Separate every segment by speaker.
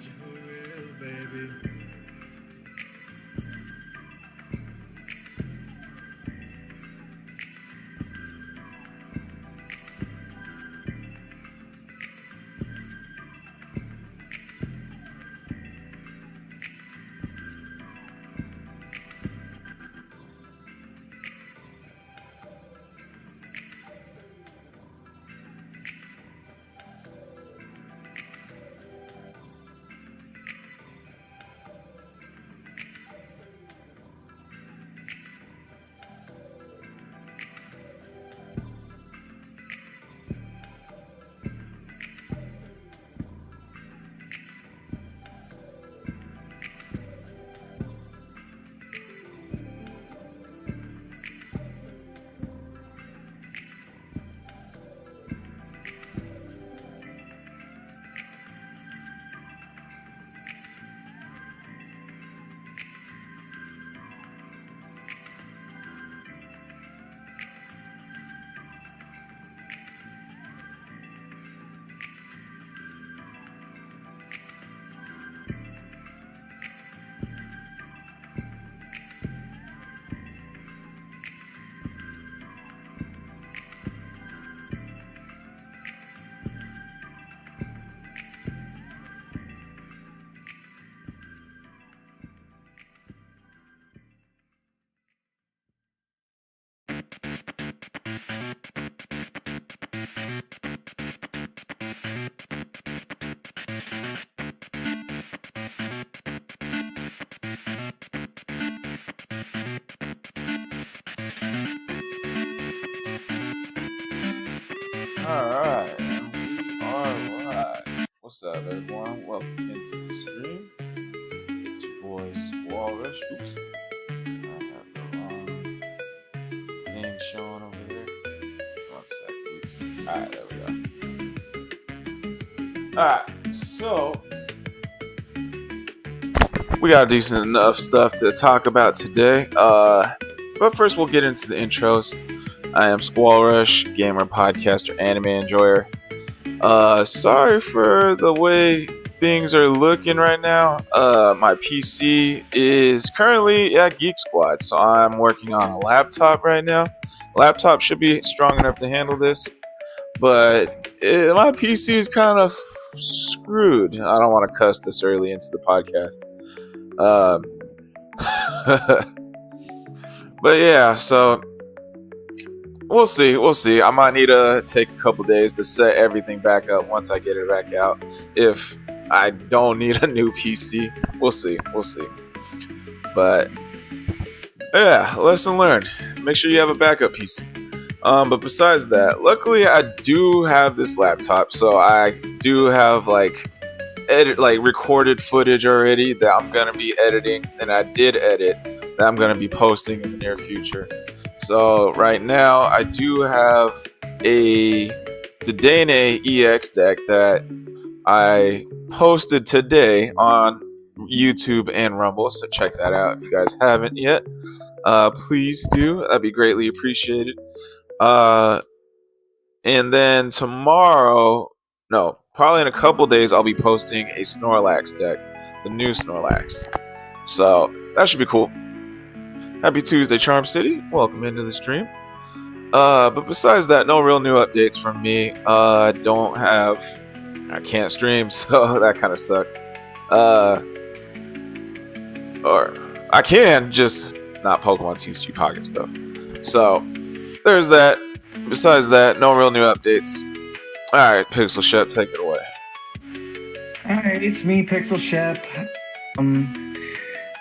Speaker 1: you for real, baby.
Speaker 2: Alright, and we are live. What's up, everyone? Welcome into the stream. It's your boy SquallRush. Oops. I have the wrong thing showing over there. 1 sec. Oops. Alright, there we go. Alright, so we got decent enough stuff to talk about today. But first we'll get into the intros. I am SquallRush, gamer, podcaster, anime enjoyer. Sorry for the way things are looking right now. My PC is currently at Geek Squad, so I'm working on a laptop right now. Laptop should be strong enough to handle this, but my PC is kind of screwed. I don't want to cuss this early into the podcast. But yeah, so we'll see. I might need to take a couple days to set everything back up once I get it back out. If I don't need a new PC, we'll see. But yeah, lesson learned. Make sure you have a backup PC. But besides that, luckily I do have this laptop, so I do have recorded footage already that I'm gonna be editing, and I did edit that I'm gonna be posting in the near future. So right now I do have the Dane EX deck that I posted today on YouTube and Rumble, so check that out if you guys haven't yet. Please do, that'd be greatly appreciated. And then tomorrow, no, probably in a couple days, I'll be posting a Snorlax deck, the new Snorlax. So that should be cool. Happy Tuesday, Charm City. Welcome into the stream. But besides that, no real new updates from me. I can't stream, so that kind of sucks. Or I can, just not Pokemon TCG Pocket stuff. So there's that. Besides that, no real new updates. Alright, Pixel Shep, take it away.
Speaker 3: Alright, it's me, Pixel Shep.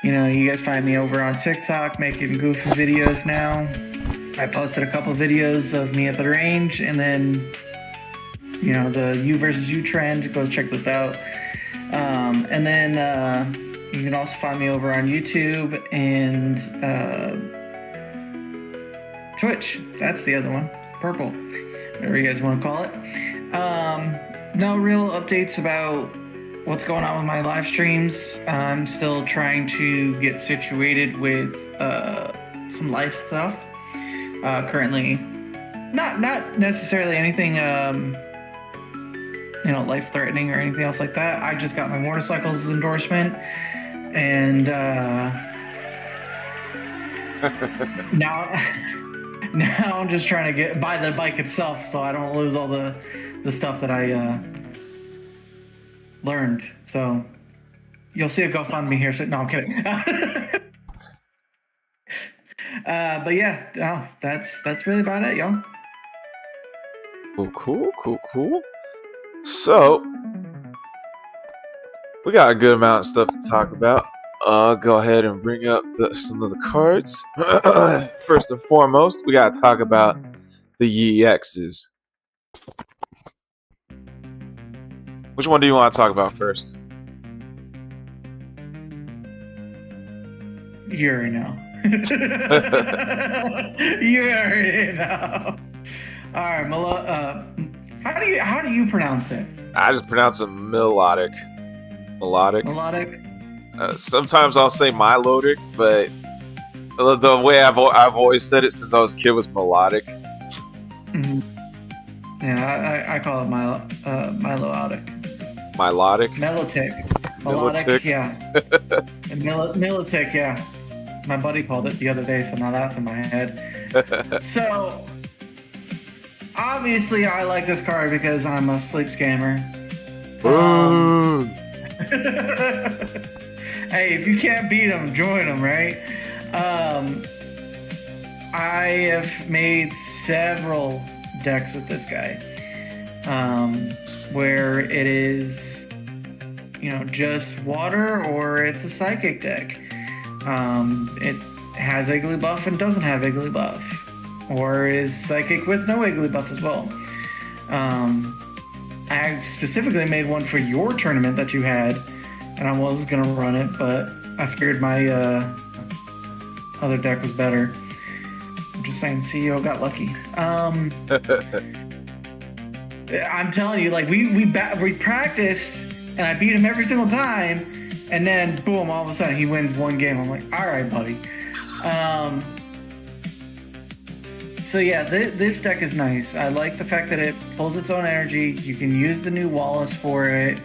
Speaker 3: You guys find me over on TikTok making goofy videos now. I posted a couple videos of me at the range, and then, the U versus U trend. Go check this out. And then you can also find me over on YouTube and Twitch. That's the other one. Purple. Whatever you guys want to call it. No real updates about what's going on with my live streams. I'm still trying to get situated with some life stuff. Currently, not necessarily anything life-threatening or anything else like that. I just got my motorcycle's endorsement, and now I'm just trying to buy the bike itself so I don't lose all the stuff that I learned. So you'll see a GoFundMe here. So, no, I'm kidding. But yeah, no, that's really about it, y'all.
Speaker 2: Cool. So we got a good amount of stuff to talk about. Go ahead and bring up some of the cards. First and foremost, we gotta talk about the EXs. Which one do you want to talk about first?
Speaker 3: You already know. You already know. All right, how do you pronounce it?
Speaker 2: I just pronounce it melodic. Melodic. Sometimes I'll say melodic, but the way I've always said it since I was a kid was melodic.
Speaker 3: Mm-hmm. Yeah, I call it melodic.
Speaker 2: Melodic.
Speaker 3: Melodic, yeah. Militic, yeah. My buddy called it the other day, so now that's in my head. So, obviously, I like this card because I'm a sleep scammer. Hey, if you can't beat them, join them, right? I have made several decks with this guy, where it is, just water, or it's a psychic deck. It has Iggly buff and doesn't have Iggly buff, or is psychic with no Iggly buff as well. I specifically made one for your tournament that you had, and I was gonna run it, but I figured my other deck was better. I'm just saying, CEO got lucky. I'm telling you, like we practiced, and I beat him every single time, and then boom, all of a sudden he wins one game. I'm like, all right, buddy. So yeah, this deck is nice. I like the fact that it pulls its own energy. You can use the new Wallace for it.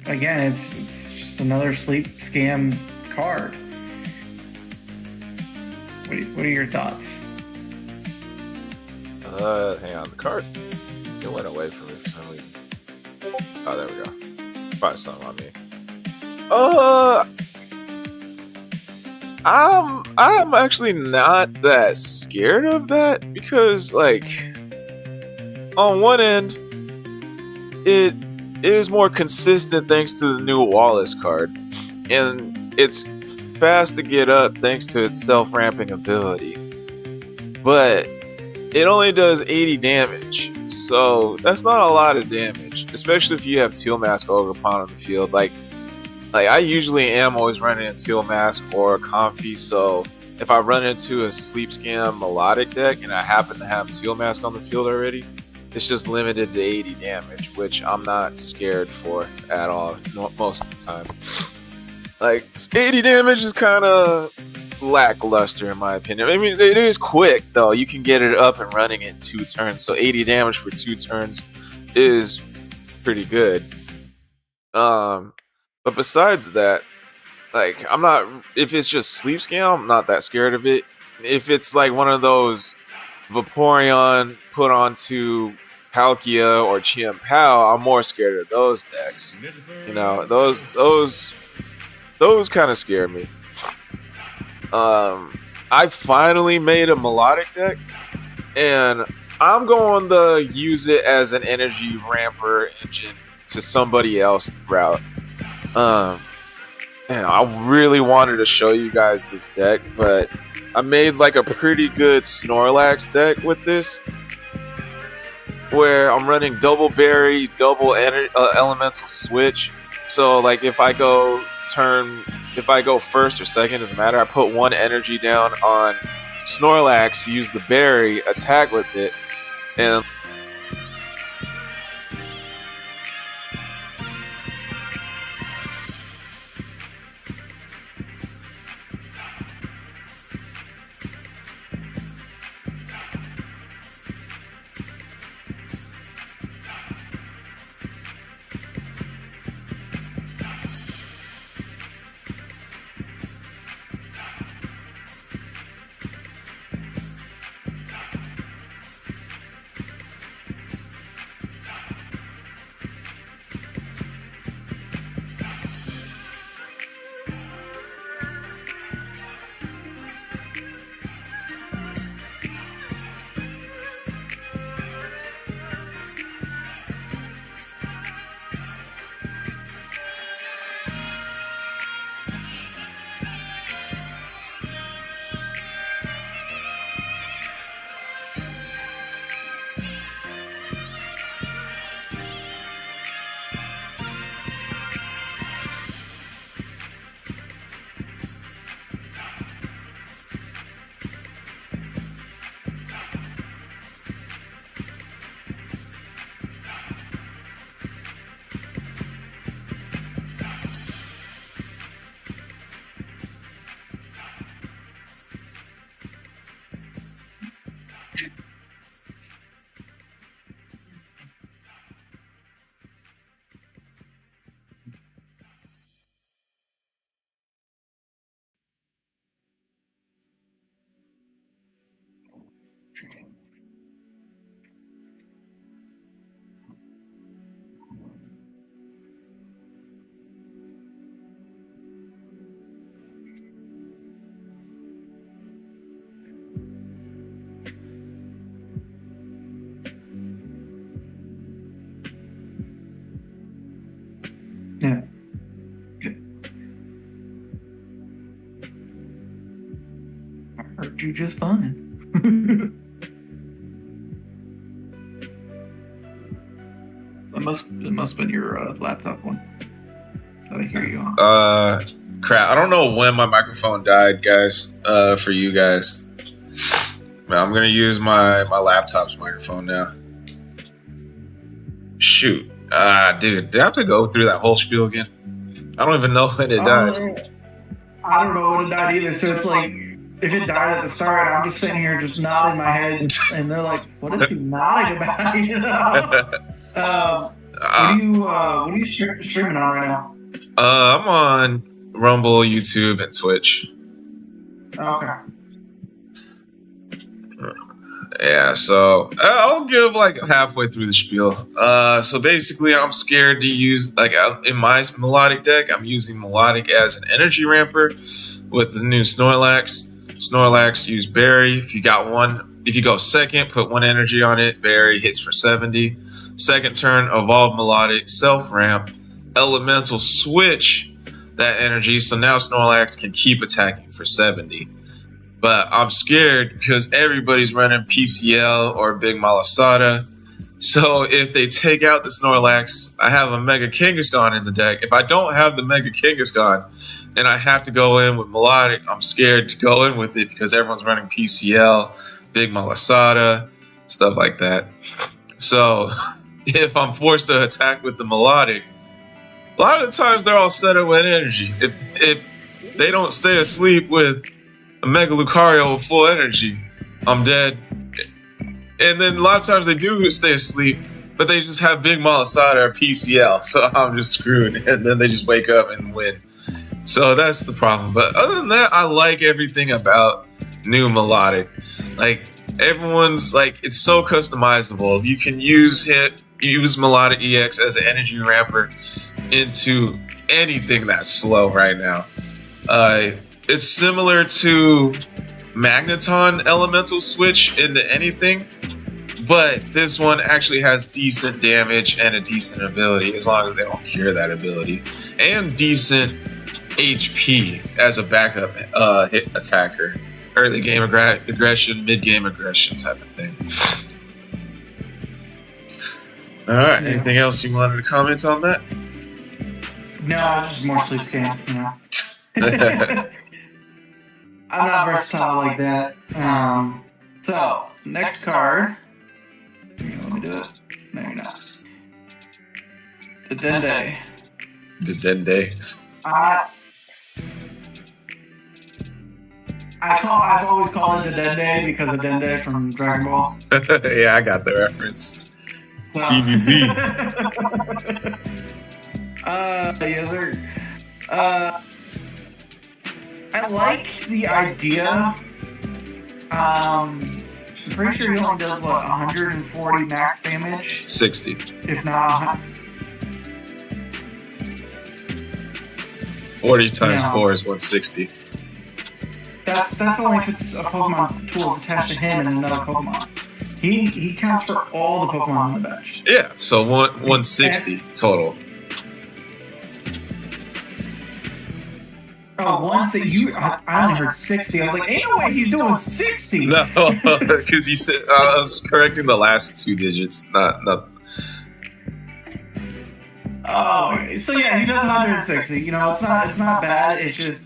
Speaker 3: Again, it's just another sleep scam card. What are your thoughts?
Speaker 2: Hang on, the card. It went away from me for some reason. Oh, there we go. Probably something on me. I'm actually not that scared of that because, like, on one end, it is more consistent thanks to the new Wallace card, and it's fast to get up thanks to its self-ramping ability. But it only does 80 damage, so that's not a lot of damage, especially if you have Teal Mask Ogre Pawn on the field. Like I usually am always running a Teal Mask or a Comfy, so if I run into a Sleep Scam Melodic deck and I happen to have Teal Mask on the field already, it's just limited to 80 damage, which I'm not scared for at all most of the time. Like, 80 damage is kind of lackluster in my opinion. I mean, it is quick though. You can get it up and running in 2 turns, so 80 damage for 2 turns is pretty good. But besides that, like, I'm not, if it's just Sleep Scam, I'm not that scared of it. If it's like one of those Vaporeon put onto Palkia or Chien Pao, I'm more scared of those decks. You know, those kind of scare me. I finally made a Melodic deck, and I'm going to use it as an energy ramper engine to somebody else's route. I really wanted to show you guys this deck, but I made like a pretty good Snorlax deck with this, where I'm running double berry, double elemental switch. So like if I go first or second, doesn't matter. I put 1 energy down on Snorlax, use the berry, attack with it, and
Speaker 3: Heard you just fine. It must have been your laptop one that I hear you on.
Speaker 2: Crap. I don't know when my microphone died, guys. For you guys, but I'm gonna use my laptop's microphone now. Shoot. Dude, did I have to go through that whole spiel again? I don't even know when it died.
Speaker 3: I don't know when it died either. So it's like, if it died at the start, I'm just sitting here just nodding my head, and they're like, "What is he nodding about?" You know? What are you streaming on right now?
Speaker 2: I'm on Rumble, YouTube, and Twitch.
Speaker 3: Okay.
Speaker 2: Yeah, so I'll give like halfway through the spiel. So basically, I'm scared to use in my melodic deck. I'm using melodic as an energy ramper with the new Snorlax. Snorlax, use Berry. If you go second, put 1 energy on it. Berry hits for 70. Second turn, evolve melodic, self ramp, elemental switch that energy. So now Snorlax can keep attacking for 70. But I'm scared because everybody's running PCL or Big Malasada. So if they take out the Snorlax, I have a Mega Kangaskhan in the deck. If I don't have the Mega Kangaskhan and I have to go in with Melodic, I'm scared to go in with it because everyone's running PCL, Big Malasada, stuff like that. So if I'm forced to attack with the Melodic, a lot of the times they're all set up with energy. If they don't stay asleep with a Mega Lucario with full energy, I'm dead. And then a lot of times they do stay asleep, but they just have Big Malasada or PCL, so I'm just screwed. And then they just wake up and win. So that's the problem. But other than that, I like everything about new Melodic. Like, everyone's like, it's so customizable. You can use Melodic EX as an energy ramper into anything that's slow right now. It's similar to Magneton Elemental Switch into anything, but this one actually has decent damage and a decent ability, as long as they don't cure that ability, and decent HP as a backup hit attacker. Early game aggression, mid game aggression type of thing. Alright, anything else you wanted to comment on that?
Speaker 3: No, it's just more sleep scan, you know. I'm not versatile like that. So, next card. Let me do it. No, you're not. The Dende.
Speaker 2: The Dende.
Speaker 3: I've always called it the Dende because of Dende from Dragon Ball.
Speaker 2: Yeah, I got the reference. Well. DBZ.
Speaker 3: Yes, sir. I like the idea. I'm pretty sure he only does 140 max damage?
Speaker 2: 60.
Speaker 3: If not
Speaker 2: 40 times 4 is 160.
Speaker 3: That's only if it's a Pokemon tool is attached to him and another Pokemon. He counts for all the Pokemon on the bench.
Speaker 2: Yeah, so 160 total.
Speaker 3: Oh, once that I only heard 60. I was like, ain't no way he's doing 60.
Speaker 2: No, because he said I was correcting the last 2 digits, not.
Speaker 3: Oh, so yeah, he does 160. You know, it's not bad. It's just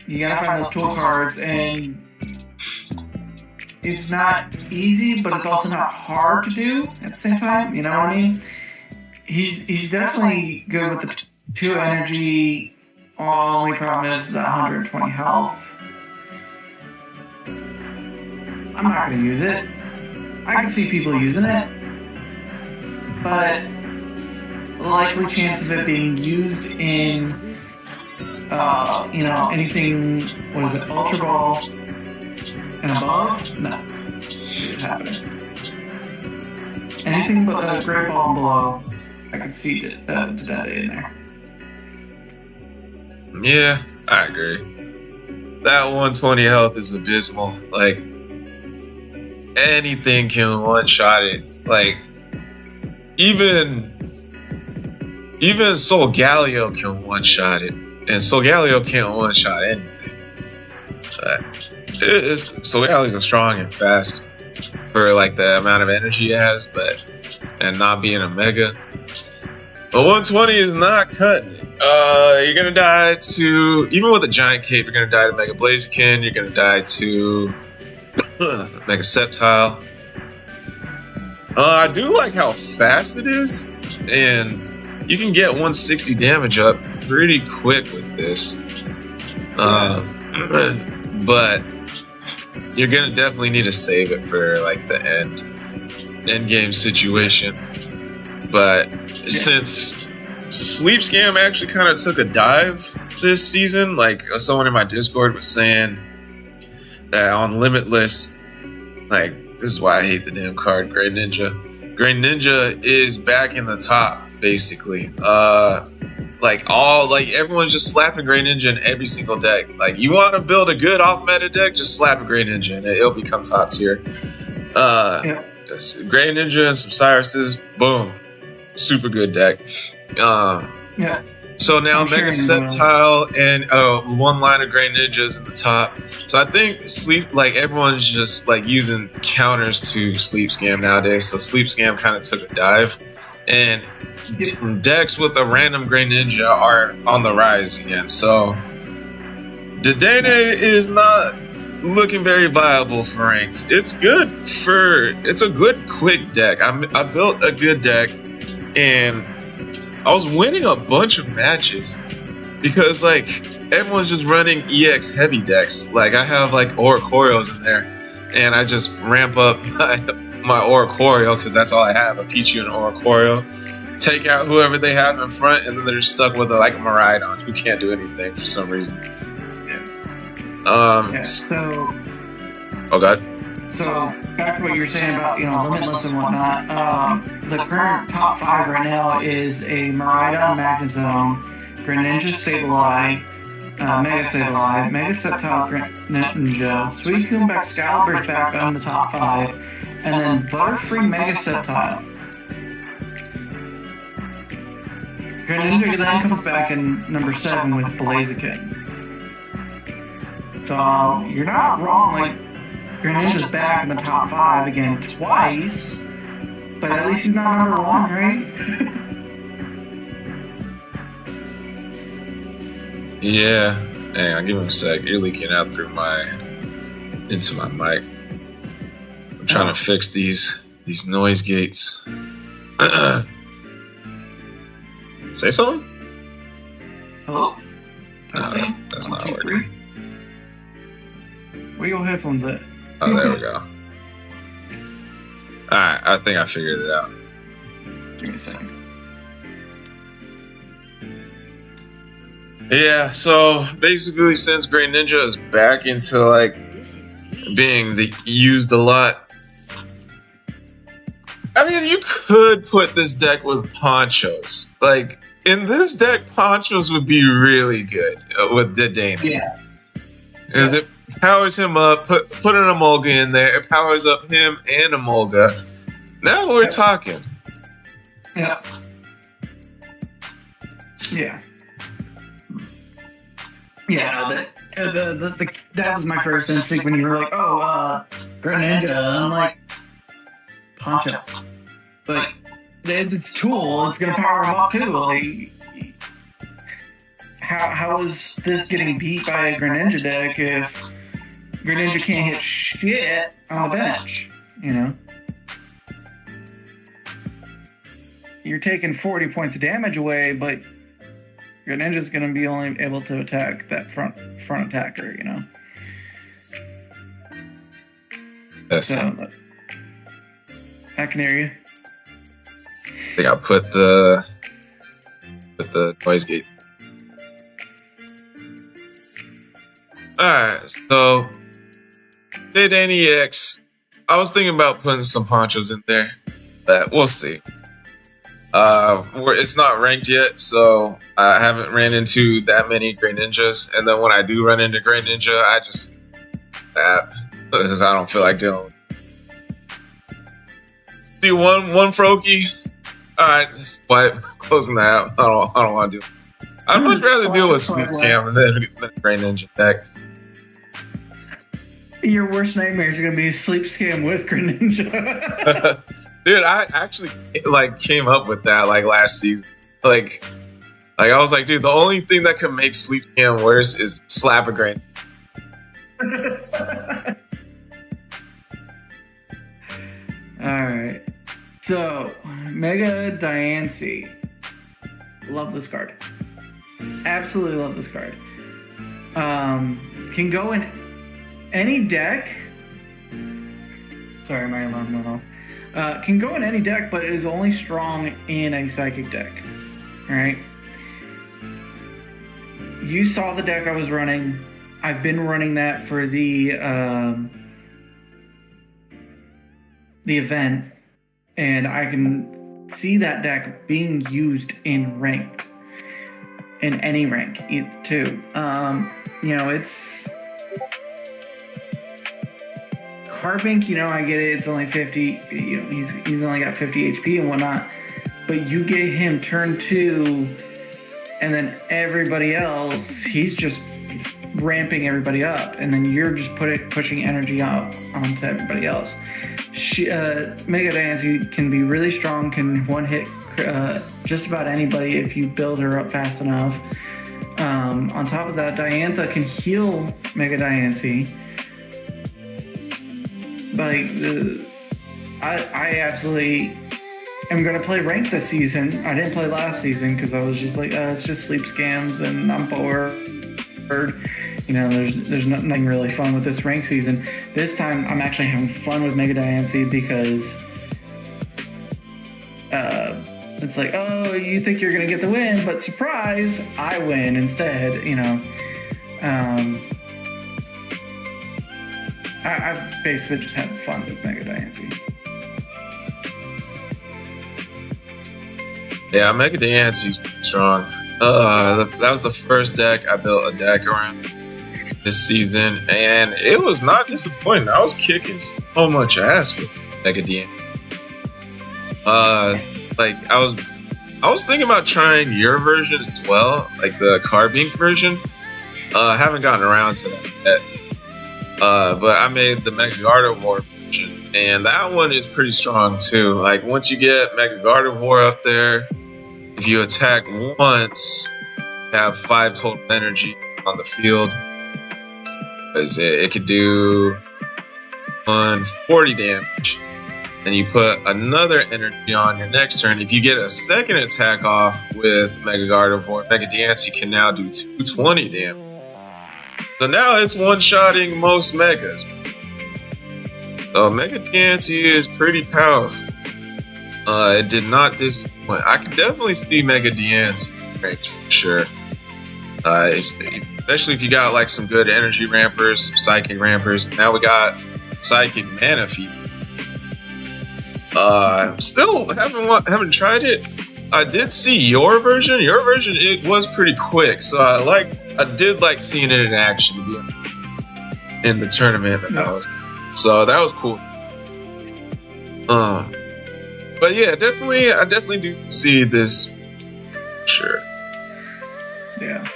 Speaker 3: you gotta find those tool cards, and it's not easy, but it's also not hard to do at the same time. You know what I mean? He's definitely good with the 2 energy. Only problem is 120 health. I'm not going to use it. I can see people using it, but the likely chance of it being used in, anything, what is it, Ultra Ball and above? No. It's happening. Anything but Great Ball and below, I can see the data in there.
Speaker 2: Yeah, I agree. That 120 health is abysmal. Like, anything can one-shot it. Like, even Solgaleo can one-shot it. And Solgaleo can't one-shot anything. Suale's is strong and fast for like the amount of energy it has, and not being a mega. But 120 is not cutting it. You're gonna die to, even with a giant cape, you're gonna die to Mega Blaziken, you're gonna die to Mega Sceptile. I do like how fast it is, and you can get 160 damage up pretty quick with this. But you're gonna definitely need to save it for like the end game situation. But since Sleep Scam actually kind of took a dive this season, like someone in my Discord was saying that on Limitless, like, this is why I hate the damn card, Great Ninja. Great Ninja is back in the top, basically. Everyone's just slapping Great Ninja in every single deck. Like, you want to build a good off-meta deck, just slap a Great Ninja and it'll become top tier. Great Ninja and some Cyruses, boom. Super good deck. So now Mega Sceptile and one line of Great Ninjas in the top. So I think everyone's just like using counters to Sleep Scam nowadays. So Sleep Scam kind of took a dive, and decks with a random Great Ninja are on the rise again. So Dedenne is not looking very viable for ranked. It's a good quick deck. I built a good deck, and I was winning a bunch of matches because like everyone's just running EX heavy decks. Like I have like Oricorios in there, and I just ramp up my Oricorio because that's all I have, a Pichu and Oricorio. Take out whoever they have in front, and then they're stuck with a Miraidon who can't do anything for some reason. Oh god.
Speaker 3: So back to what you were saying about Limitless and whatnot. The current top 5 right now is a Miraidon, Magnezone, Greninja, Sableye, Mega Sableye, Mega Sceptile, Greninja, Suicune, Excalibur's back on the top 5, and then Butterfree, Mega Sceptile. Greninja then comes back in number 7 with Blaziken. So you're not wrong. Like, Greninja's back in the top 5 again twice, but at least he's not number 1, right?
Speaker 2: Yeah. Hang on, give me a sec. You're leaking out into my mic. I'm trying to fix these noise gates. Say something?
Speaker 3: Hello?
Speaker 2: No, that's not working.
Speaker 3: Where your headphones at?
Speaker 2: Oh, there we go. Alright, I think I figured it out.
Speaker 3: Give me a second.
Speaker 2: Yeah, so basically since Great Ninja is back into like being used a lot, I mean, you could put this deck with Ponchos. Like, in this deck, Ponchos would be really good with Dedenne.
Speaker 3: Yeah.
Speaker 2: Because it powers him up, put an Emolga in there, it powers up him and Emolga. Now we're talking.
Speaker 3: Yeah. Yeah. Yeah, that was my first instinct when you were like, Great Ninja. And I'm like, Poncho. But it's a tool, it's going to power him up too. Like, how is this getting beat by a Greninja deck if Greninja can't hit shit on the bench? You're taking 40 points of damage away, but Greninja's going to be only able to attack that front attacker,
Speaker 2: That's
Speaker 3: so, I can hear you.
Speaker 2: I think I put the noise gate. Alright, so Dedenne EX. I was thinking about putting some Ponchos in there, but we'll see. It's not ranked yet, so I haven't ran into that many Great Ninjas. And then when I do run into Great Ninja, I just because I don't feel like dealing. See one Froakie. All right, swipe, closing that out. I don't want to do. I'd much rather deal with Sleep Scam than Great Ninja deck.
Speaker 3: Your worst nightmare is gonna be a sleep scam with Greninja.
Speaker 2: Dude, I actually like came up with that like last season. Like I was like, dude, the only thing that could make sleep scam worse is slap a grain.
Speaker 3: Alright. So, Mega Diancie. Love this card. Absolutely love this card. Can go in any deck. Sorry, my alarm went off. Can go in any deck, but it is only strong in a Psychic deck. Alright? You saw the deck I was running. I've been running that for the event, and I can see that deck being used in ranked, in any rank too. You know, it's Carbink. You know, I get it. It's only 50. You know, he's only got 50 HP and whatnot. But you get him turn 2, and then everybody else, he's just ramping everybody up, and then you're just pushing energy out onto everybody else. Mega Diancie can be really strong, can one-hit just about anybody if you build her up fast enough. On top of that, Diantha can heal Mega Diancie. Like, I absolutely am going to play ranked this season. I didn't play last season because I was just like, it's just sleep scams and I'm bored. You know, there's nothing really fun with this rank season. This time, I'm actually having fun with Mega Diancie because it's like, oh, you think you're gonna get the win, but surprise, I win instead. You know, I've basically just had fun with Mega Diancie.
Speaker 2: Yeah, Mega Diancie's strong. That was the first deck I built a deck around this season, and it was not disappointing. I was kicking so much ass with Mega Diancie. Like I was thinking about trying your version as well, like the Carbink version. I haven't gotten around to that yet. But I made the Mega Gardevoir version, and that one is pretty strong too. Like once you get Mega Gardevoir up there, if you attack once, you have 5 total energy on the field. Because it could do 140 damage. And you put another energy on your next turn. If you get a second attack off with Mega Gardevoir, Mega Diancie can now do 220 damage. So now it's one-shotting most Megas. So Mega Diancie is pretty powerful. It did not disappoint. I could definitely see Mega Diancie range for sure. Especially if you got like some good energy rampers, some psychic rampers. Now we got psychic mana feed. Still haven't tried it. I did see your version. Your version, it was pretty quick, so I did like seeing it in action in the tournament that I was. So that was cool. But yeah, I definitely do see this. Sure.
Speaker 3: Yeah.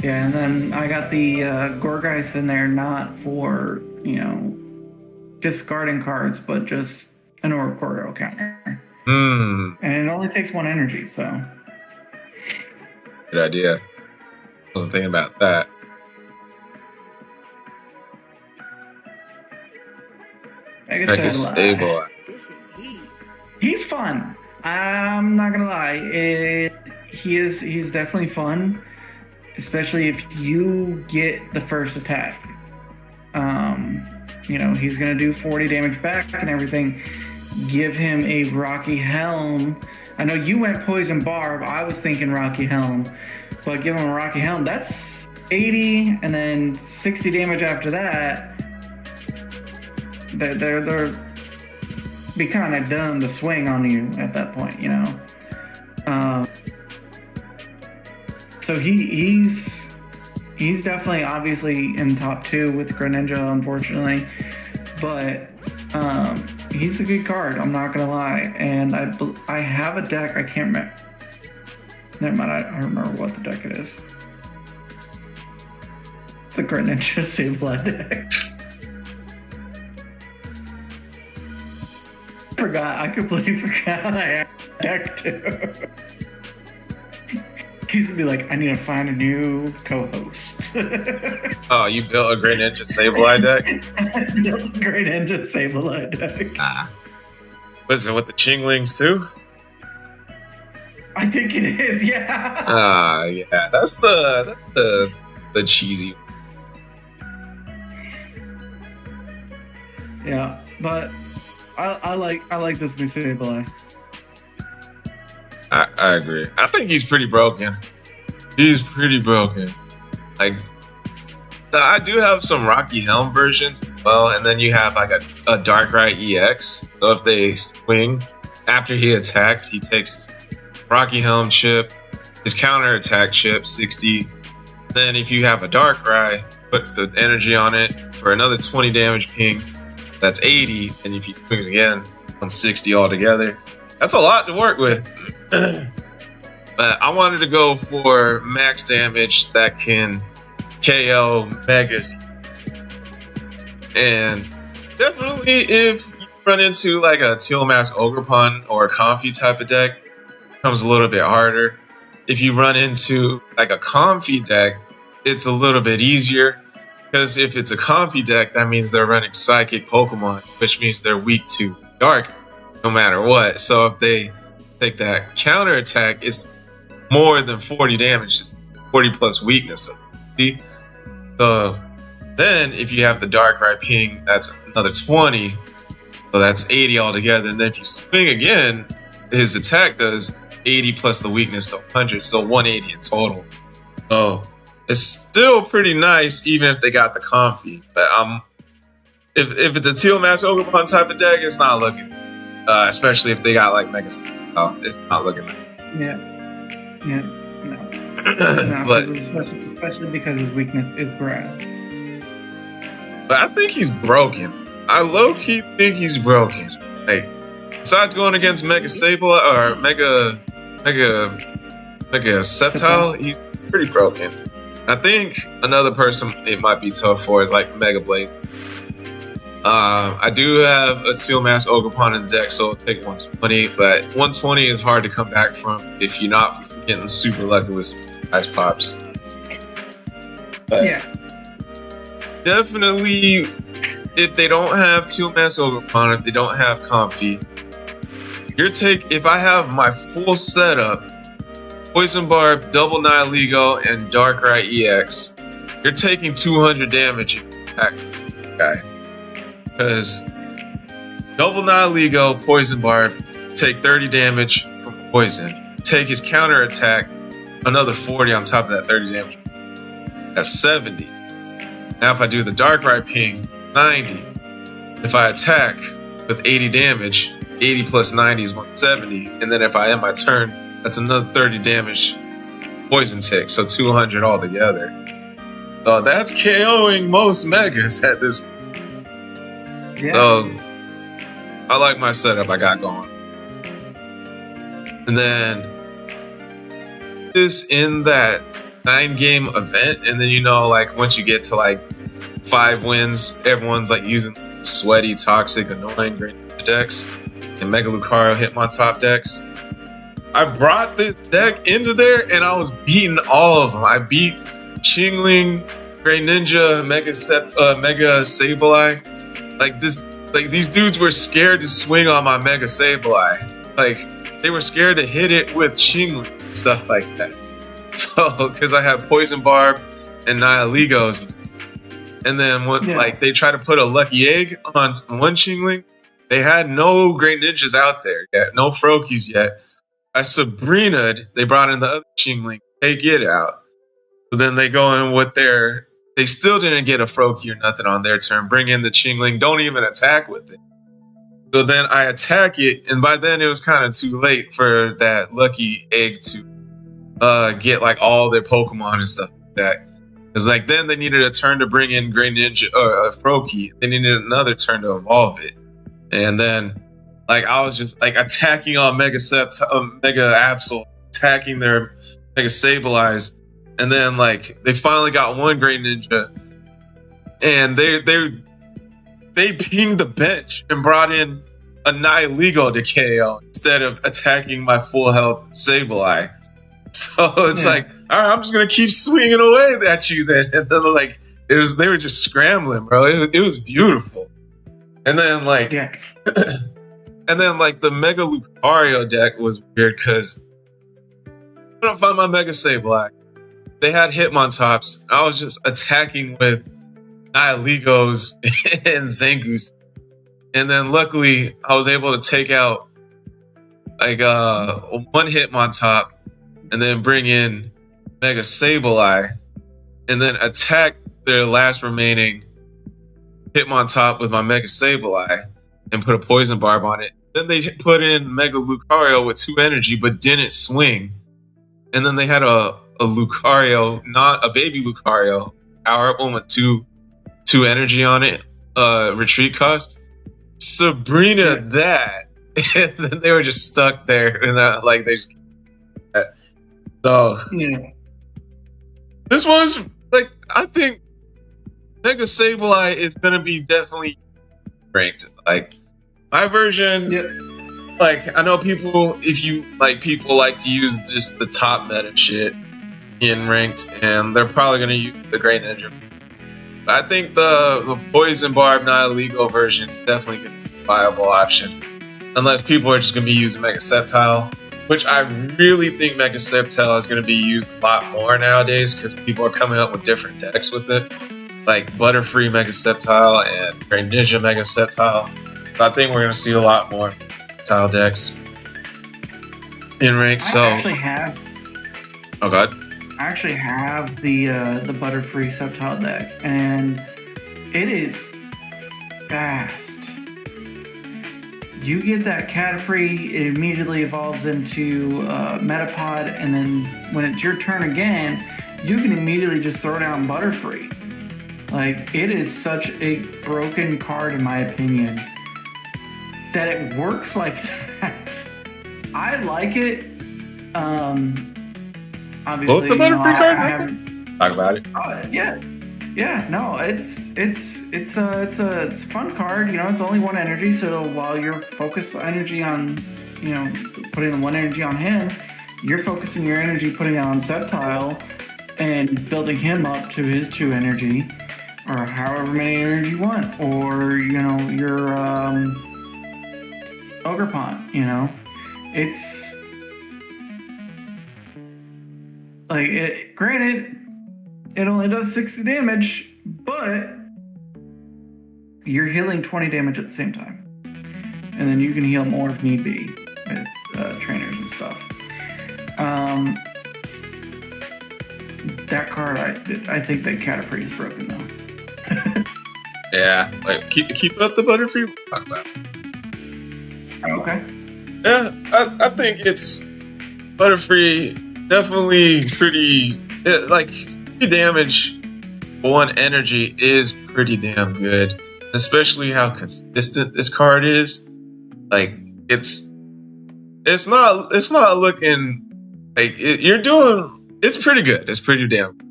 Speaker 3: Yeah, and then I got the Gorgeist in there, not for, you know, discarding cards, but just an Oricorio counter. And it only takes 1 energy, so.
Speaker 2: Good idea. Wasn't thinking about that.
Speaker 3: Mega Stable. He's fun. I'm not gonna lie. He's definitely fun, especially if you get the first attack. You know, he's gonna do 40 damage back and everything. Give him a Rocky Helm. I know you went Poison Barb. I was thinking Rocky Helm, but give him a Rocky Helm. That's 80, and then 60 damage after that. They're be kind of dumb to swing on you at that point, you know. So he's definitely obviously in top 2 with Greninja, unfortunately, but he's a good card. I'm not gonna lie, and I have a deck. I can't remember. Never mind. I don't remember what the deck it is. It's the Greninja Save Blood deck. forgot. I completely forgot I deck too. He's gonna be like, I need to find a new co-host.
Speaker 2: Oh, you built a Great Ninja Sableye deck?
Speaker 3: I built a Great Ninja Sableye deck.
Speaker 2: What is it, with the Chinglings too?
Speaker 3: I think it is, yeah.
Speaker 2: Yeah, that's the cheesy.
Speaker 3: Yeah, but I like this new Sableye.
Speaker 2: I agree. I think he's pretty broken. He's pretty broken. Like, I do have some Rocky Helm versions as well, and then you have like a Darkrai EX. So if they swing after he attacked, he takes Rocky Helm chip, his counter attack chip 60. Then if you have a Darkrai, put the energy on it for another 20 damage ping. That's 80, and if he swings again, 160 altogether. That's a lot to work with. But I wanted to go for max damage that can KO Megas. And definitely if you run into like a Teal Mask Ogerpon or a Comfy type of deck, it becomes a little bit harder. If you run into like a Comfy deck, it's a little bit easier. Because if it's a Comfy deck, that means they're running Psychic Pokemon, which means they're weak to Dark no matter what. So if they take that counter attack, it's more than 40 damage, just 40 plus weakness. So then if you have the Darkrai ping, that's another 20. So that's 80 altogether. And then if you swing again, his attack does 80 plus the weakness, so 100, so 180 in total. So it's still pretty nice, even if they got the Comfy. But if it's a Teal Mask Ogerpon type of deck, it's not looking. Especially if they got like Mega. It's not looking nice.
Speaker 3: Yeah, no.
Speaker 2: But
Speaker 3: especially because his weakness is grass.
Speaker 2: But I think he's broken. I low-key think he's broken. Like, besides going against Mega Sableye or Mega Sceptile, he's pretty broken. I think another person it might be tough for is like Mega Blade. I do have a Teal Mask Ogerpon in the deck, so I'll take 120, but 120 is hard to come back from if you're not getting super lucky with ice pops. But
Speaker 3: yeah.
Speaker 2: Definitely, if they don't have Teal Mask Ogerpon, if they don't have Comfy, if I have my full setup, Poison Barb, Double Nihilego, and Darkrai EX, you're taking 200 damage if you attack the guy. Because Double Nihilego, Poison Barb, take 30 damage from poison. Take his counter attack, another 40 on top of that 30 damage. That's 70. Now if I do the Darkrai ping, 90. If I attack with 80 damage, 80 plus 90 is 170. And then if I end my turn, that's another 30 damage poison tick. So 200 altogether. So that's KOing most Megas at this point.
Speaker 3: Yeah.
Speaker 2: So I like my setup I got going. And then this in that 9-game event, and then like once you get to like 5 wins, everyone's like using sweaty, toxic, annoying green decks, and Mega Lucario hit my top decks. I brought this deck into there and I was beating all of them. I beat Chingling, Great Ninja, Mega Sableye. Like these dudes were scared to swing on my Mega Sableye. Like they were scared to hit it with Chingling and stuff like that. So because I have Poison Barb and Nihilegos and stuff. And then like they try to put a Lucky Egg on one Chingling, they had no Great Ninjas out there yet, no Froakies yet. I Sabrina'd, they brought in the other Chingling, take it out. So then they go in with they still didn't get a Froakie or nothing on their turn. Bring in the Chingling, don't even attack with it. So then I attack it, and by then it was kind of too late for that Lucky Egg to get like all their Pokemon and stuff like that. Because like then they needed a turn to bring in Great Ninja or a Froakie. They needed another turn to evolve it. And then like I was just like attacking on Mega Absol, attacking their Mega Sableyes. And then like they finally got one Great Ninja, and they pinged the bench and brought in a Nihilego to KO instead of attacking my full health Sableye. So it's like, all right, I'm just gonna keep swinging away at you then. And then like they were just scrambling, bro. It was beautiful. And then like and then like the Mega Lucario deck was weird because I couldn't find my Mega Sableye. They had Hitmontops. I was just attacking with Nihilegos and Zangoose. And then luckily I was able to take out like one Hitmontop and then bring in Mega Sableye and then attack their last remaining Hitmontop with my Mega Sableye and put a Poison Barb on it. Then they put in Mega Lucario with 2 energy but didn't swing. And then they had a Lucario, not a baby Lucario, power up one with 2 energy on it, retreat cost. Sabrina that. And then they were just stuck there and like they just so this one's like, I think Mega Sableye is gonna be definitely ranked. Like my version, like I know people like to use just the top meta shit in ranked, and they're probably gonna use the Great Ninja. But I think the Poison Barb Nihilego version is definitely gonna be a viable option, unless people are just gonna be using Mega Sceptile, which I really think Mega Sceptile is going to be used a lot more nowadays because people are coming up with different decks with it, like Butterfree Mega Sceptile and Great Ninja Mega Sceptile. So I think we're going to see a lot more Sceptile decks in rank.
Speaker 3: I actually have.
Speaker 2: Oh god.
Speaker 3: I actually have the Butterfree Sceptile deck, and it is fast. You get that Caterpie, it immediately evolves into Metapod, and then when it's your turn again, you can immediately just throw down Butterfree. Like, it is such a broken card, in my opinion, that it works like that. I like it. Obviously,
Speaker 2: Both the Butterfree cards?
Speaker 3: I haven't
Speaker 2: Talk about it.
Speaker 3: Yeah, no, it's a fun card. You know, it's only 1 energy, so while you're focused energy on, you know, putting the 1 energy on him, you're focusing your energy putting it on Sceptile and building him up to his 2 energy, or however many energy you want, or you know your Ogerpon. You know, it's like it. Granted, it only does 60 damage, but you're healing 20 damage at the same time. And then you can heal more if need be with trainers and stuff. That card, I think that Caterpie is broken though.
Speaker 2: Yeah, like keep up the Butterfree. We'll talk about it.
Speaker 3: Okay.
Speaker 2: Yeah, I think it's Butterfree definitely pretty like. Damage 1 energy is pretty damn good, especially how consistent this card is. Like it's not looking like you're doing. It's pretty good. It's pretty damn good.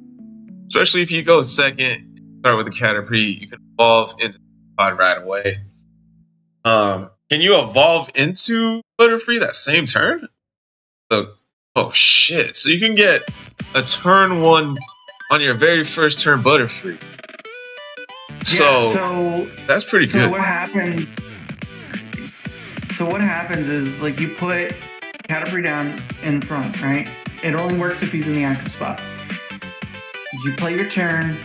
Speaker 2: Especially if you go second, start with the Caterpie, you can evolve into pod right away. Can you evolve into Butterfree that same turn? So, oh shit! So you can get a turn 1 on your very first turn Butterfree. So that's pretty good.
Speaker 3: So what happens is, like, you put Caterpie down in front, right? It only works if he's in the active spot. You play your turn,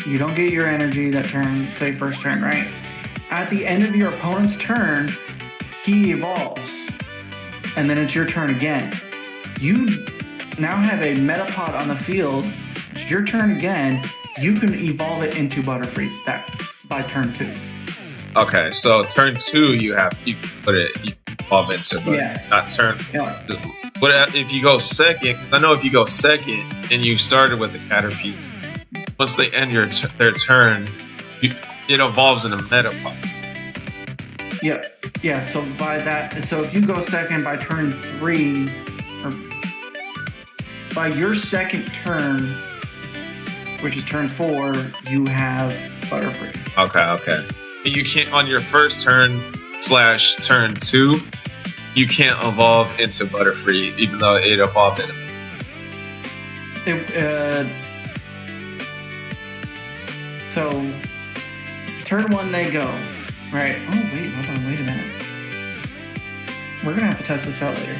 Speaker 3: you don't get your energy that turn, say first turn, right? At the end of your opponent's turn, he evolves. And then it's your turn again. You now have a Metapod on the field. It's your turn again. You can evolve it into Butterfree by turn 2.
Speaker 2: Okay, so turn 2 you put it evolve into, but not turn.
Speaker 3: Yeah.
Speaker 2: What if you go second? I know if you go second and you started with the Caterpie, once they end their turn, it evolves into Metapod.
Speaker 3: Yeah. So if you go second by turn 3, or by your second turn, which is turn 4, you have Butterfree.
Speaker 2: Okay. You can't on your first turn slash turn 2, you can't evolve into Butterfree, even though it evolved in.
Speaker 3: So turn 1 they go, right? Oh wait, hold on, wait a minute. We're gonna have to test this out later.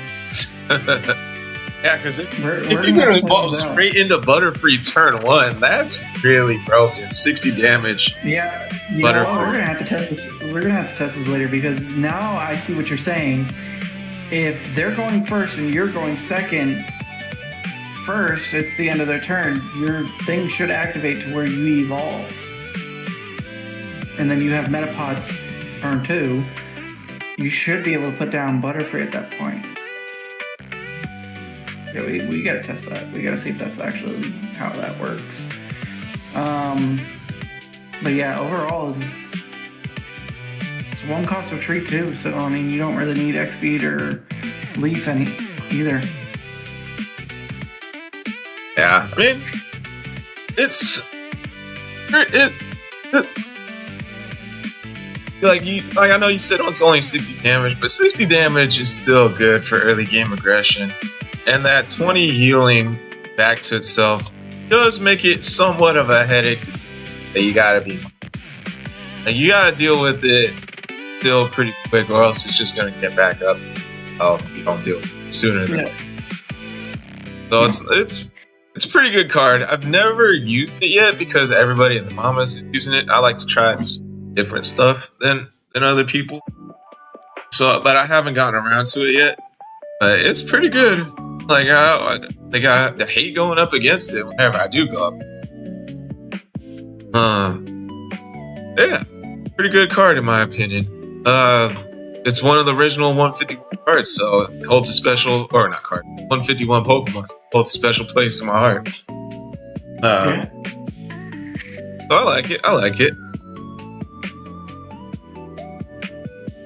Speaker 2: Yeah, because if you're gonna evolve straight into Butterfree turn 1, that's really broken. 60 damage.
Speaker 3: Yeah, you know what? We're gonna have to test this. We're gonna have to test this later because now I see what you're saying. If they're going first and you're going second, first, it's the end of their turn. Your thing should activate to where you evolve, and then you have Metapod turn 2. You should be able to put down Butterfree at that point. Yeah, we gotta test that. We gotta see if that's actually how that works. But yeah, overall, it's one cost of tree too. So I mean, you don't really need X-Speed or Leaf any either.
Speaker 2: Yeah, I mean, it's like I know you said it's only 60 damage, but 60 damage is still good for early game aggression. And that 20 healing back to itself does make it somewhat of a headache that you gotta deal with it still pretty quick, or else it's just gonna get back up. Oh, you don't deal with it sooner than that. So it's a pretty good card. I've never used it yet because everybody in the mama's using it. I like to try different stuff than other people. So, but I haven't gotten around to it yet. But it's pretty good. Like I hate going up against it whenever I do go up. Yeah, pretty good card in my opinion. It's one of the original 151 cards, so it holds a special, or not card, 151 Pokemon holds a special place in my heart. So I like it.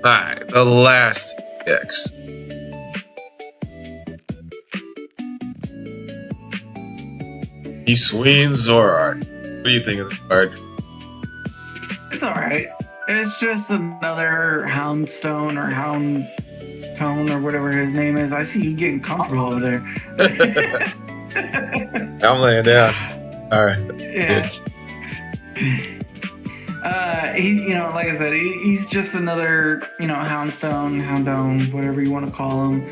Speaker 2: Alright, the last X. Eastween Zorart. What do you think of the card?
Speaker 3: It's alright. It's just another Houndstone or Houndtone or whatever his name is. I see you getting comfortable over there.
Speaker 2: I'm laying down. Alright.
Speaker 3: Yeah. Like I said, he's just another, Houndstone, Houndone, whatever you want to call him.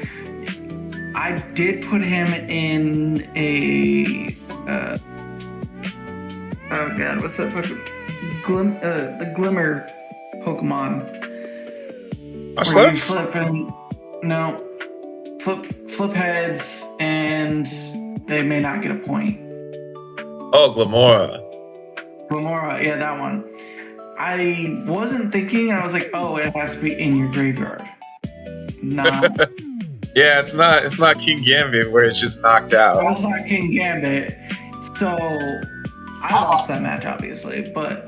Speaker 3: I did put him in a oh god, what's that Pokemon? The Glimmer Pokemon. Flip heads and they may not get a point.
Speaker 2: Oh, Glamora,
Speaker 3: yeah, that one. I wasn't thinking, and I was like, oh, it has to be in your graveyard. No.
Speaker 2: Yeah, it's not King Gambit where it's just knocked out.
Speaker 3: It's not King Gambit. So I lost that match, obviously. But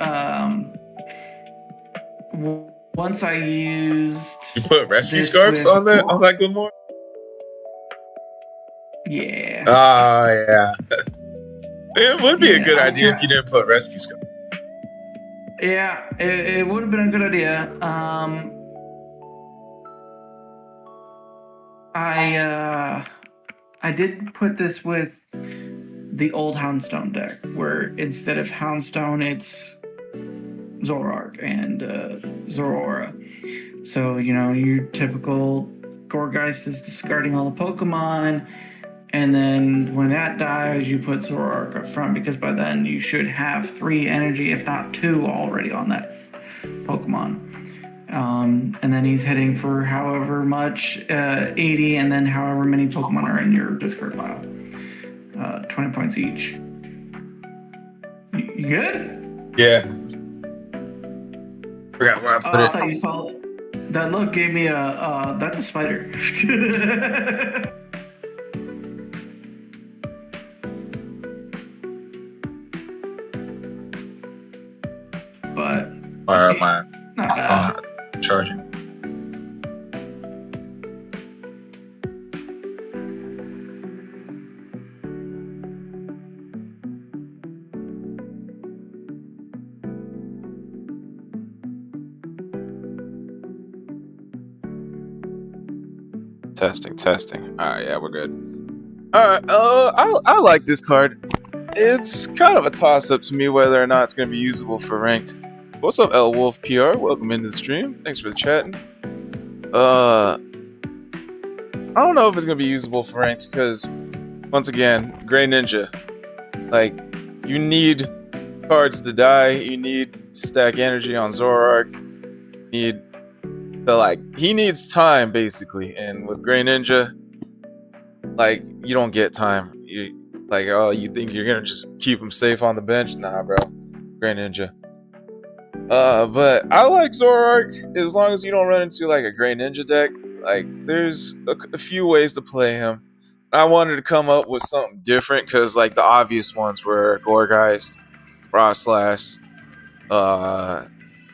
Speaker 3: once I used...
Speaker 2: You put rescue scarves on that Glamora?
Speaker 3: Yeah.
Speaker 2: Oh, yeah. It would be a good idea if you didn't put rescue scarves.
Speaker 3: Yeah, it would have been a good idea. I did put this with the old Houndstone deck, where instead of Houndstone, it's Zoroark and Zoroark. So, your typical Gourgeist is discarding all the Pokemon, and then when that dies, you put Zoroark up front, because by then you should have 3 energy, if not 2, already on that Pokemon. And then he's hitting for however much, 80, and then however many Pokemon are in your discard pile. 20 points each. You good?
Speaker 2: Yeah. Forgot where I put it.
Speaker 3: I thought you saw it. That look gave me that's a spider. But
Speaker 2: Where am I?
Speaker 3: Not bad.
Speaker 2: Charging. Testing. All right, yeah, we're good. All right, I like this card. It's kind of a toss-up to me whether or not it's going to be usable for ranked. What's up, L Wolf PR? Welcome into the stream. Thanks for chatting. I don't know if it's going to be usable for ranked because, once again, Grey Ninja. Like, you need cards to die. You need to stack energy on Zoroark. You need to, like, he needs time, basically. And with Grey Ninja, like, you don't get time. Like, oh, you think you're gonna just keep him safe on the bench? Nah, bro. Grey Ninja. But I like Zoroark as long as you don't run into like a Grey Ninja deck. Like, there's a few ways to play him. I wanted to come up with something different because, like, the obvious ones were Gorgeist, Frostlass. I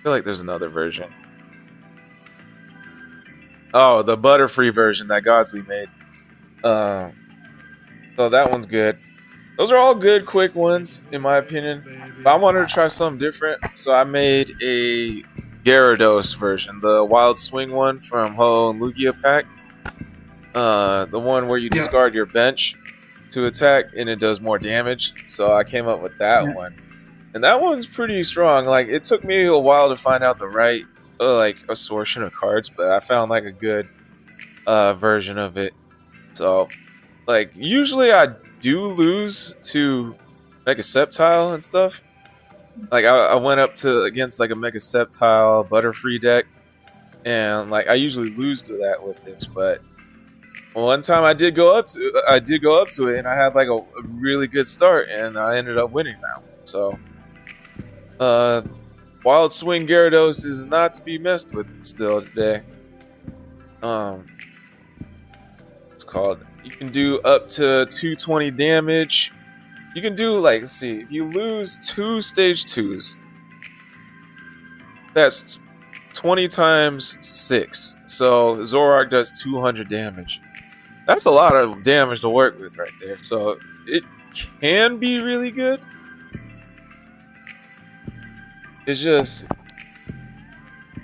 Speaker 2: feel like there's another version. Oh, the Butterfree version that Godsley made. So that one's good. Those are all good, quick ones, in my opinion. But I wanted to try something different, so I made a Gyarados version, the Wild Swing one from Ho and Lugia pack. The one where you discard your bench to attack, and it does more damage. So I came up with that one, and that one's pretty strong. Like, it took me a while to find out the right like assortment of cards, but I found like a good version of it. So, like, usually I do lose to Mega Sceptile and stuff. Like, I went up to against like a Mega Sceptile Butterfree deck, and like I usually lose to that with this. But one time I did go up to it, and I had like a really good start, and I ended up winning that one. So, Wild Swing Gyarados is not to be messed with still today. It's called. You can do up to 220 damage. You can do, like, let's see, if you lose 2 stage 2s, that's 20 times 6. So Zoroark does 200 damage. That's a lot of damage to work with right there. So it can be really good. It's just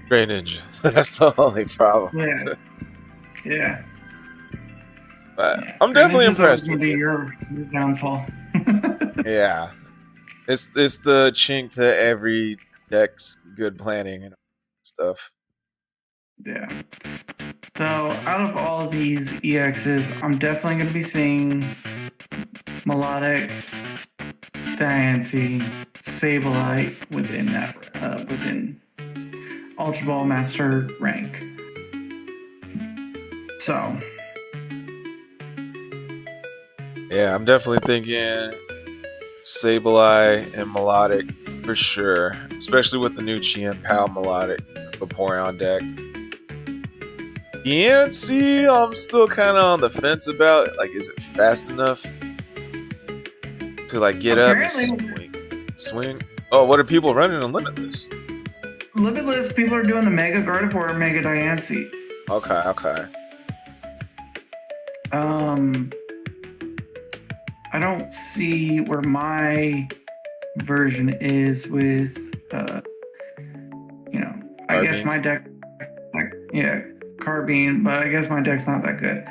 Speaker 2: Grey Ninja. That's the only problem.
Speaker 3: Yeah.
Speaker 2: But I'm definitely impressed with
Speaker 3: it. Your downfall.
Speaker 2: Yeah. It's the chink to every deck's good planning and stuff.
Speaker 3: Yeah. So out of all of these EXs, I'm definitely going to be seeing Melodic, Diancie, Sableye within that within Ultra Ball Master rank. So
Speaker 2: yeah, I'm definitely thinking Sableye and Melodic for sure, especially with the new Chien Pao Melodic Vaporeon deck. Diancie, I'm still kind of on the fence about. Like, is it fast enough to like get up and swing? Oh, what are people running in Limitless?
Speaker 3: Limitless, people are doing the Mega Gardevoir and Mega Diancie.
Speaker 2: Okay.
Speaker 3: I don't see where my version is with, I guess my deck, Carbine, but I guess my deck's not that good.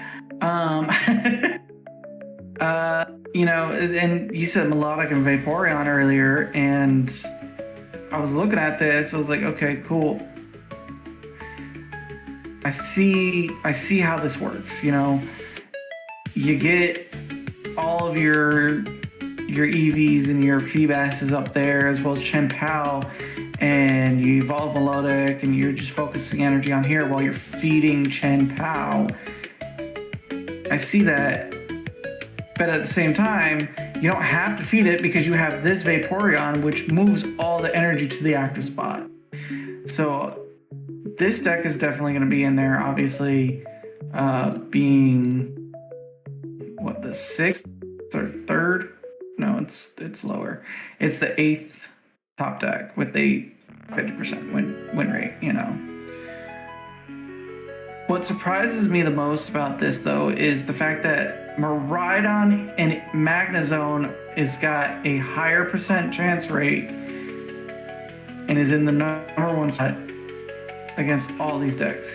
Speaker 3: And you said Melodic and Vaporeon earlier, and I was looking at this, I was like, okay, cool. I see how this works, You get all of your EVs and your Feebasses up there, as well as Chien Pao, and you evolve Melodic, and you're just focusing energy on here while you're feeding Chien Pao. I see that, but at the same time, you don't have to feed it because you have this Vaporeon, which moves all the energy to the active spot. So this deck is definitely going to be in there, obviously, being the 6th or 3rd? No, it's lower. It's the 8th top deck with a 50% win rate, What surprises me the most about this, though, is the fact that Miraidon and Magnezone has got a higher percent chance rate and is in the number 1 spot against all these decks,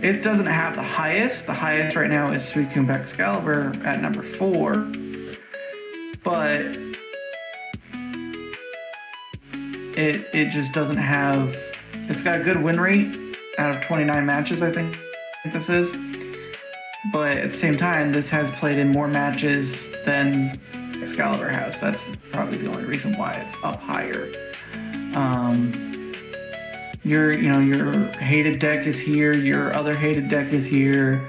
Speaker 3: It doesn't have the highest. The highest right now is Suicune Excalibur at number 4. But it just doesn't have... It's got a good win rate out of 29 matches, I think this is. But at the same time, this has played in more matches than Excalibur has. That's probably the only reason why it's up higher. Your hated deck is here. Your other hated deck is here.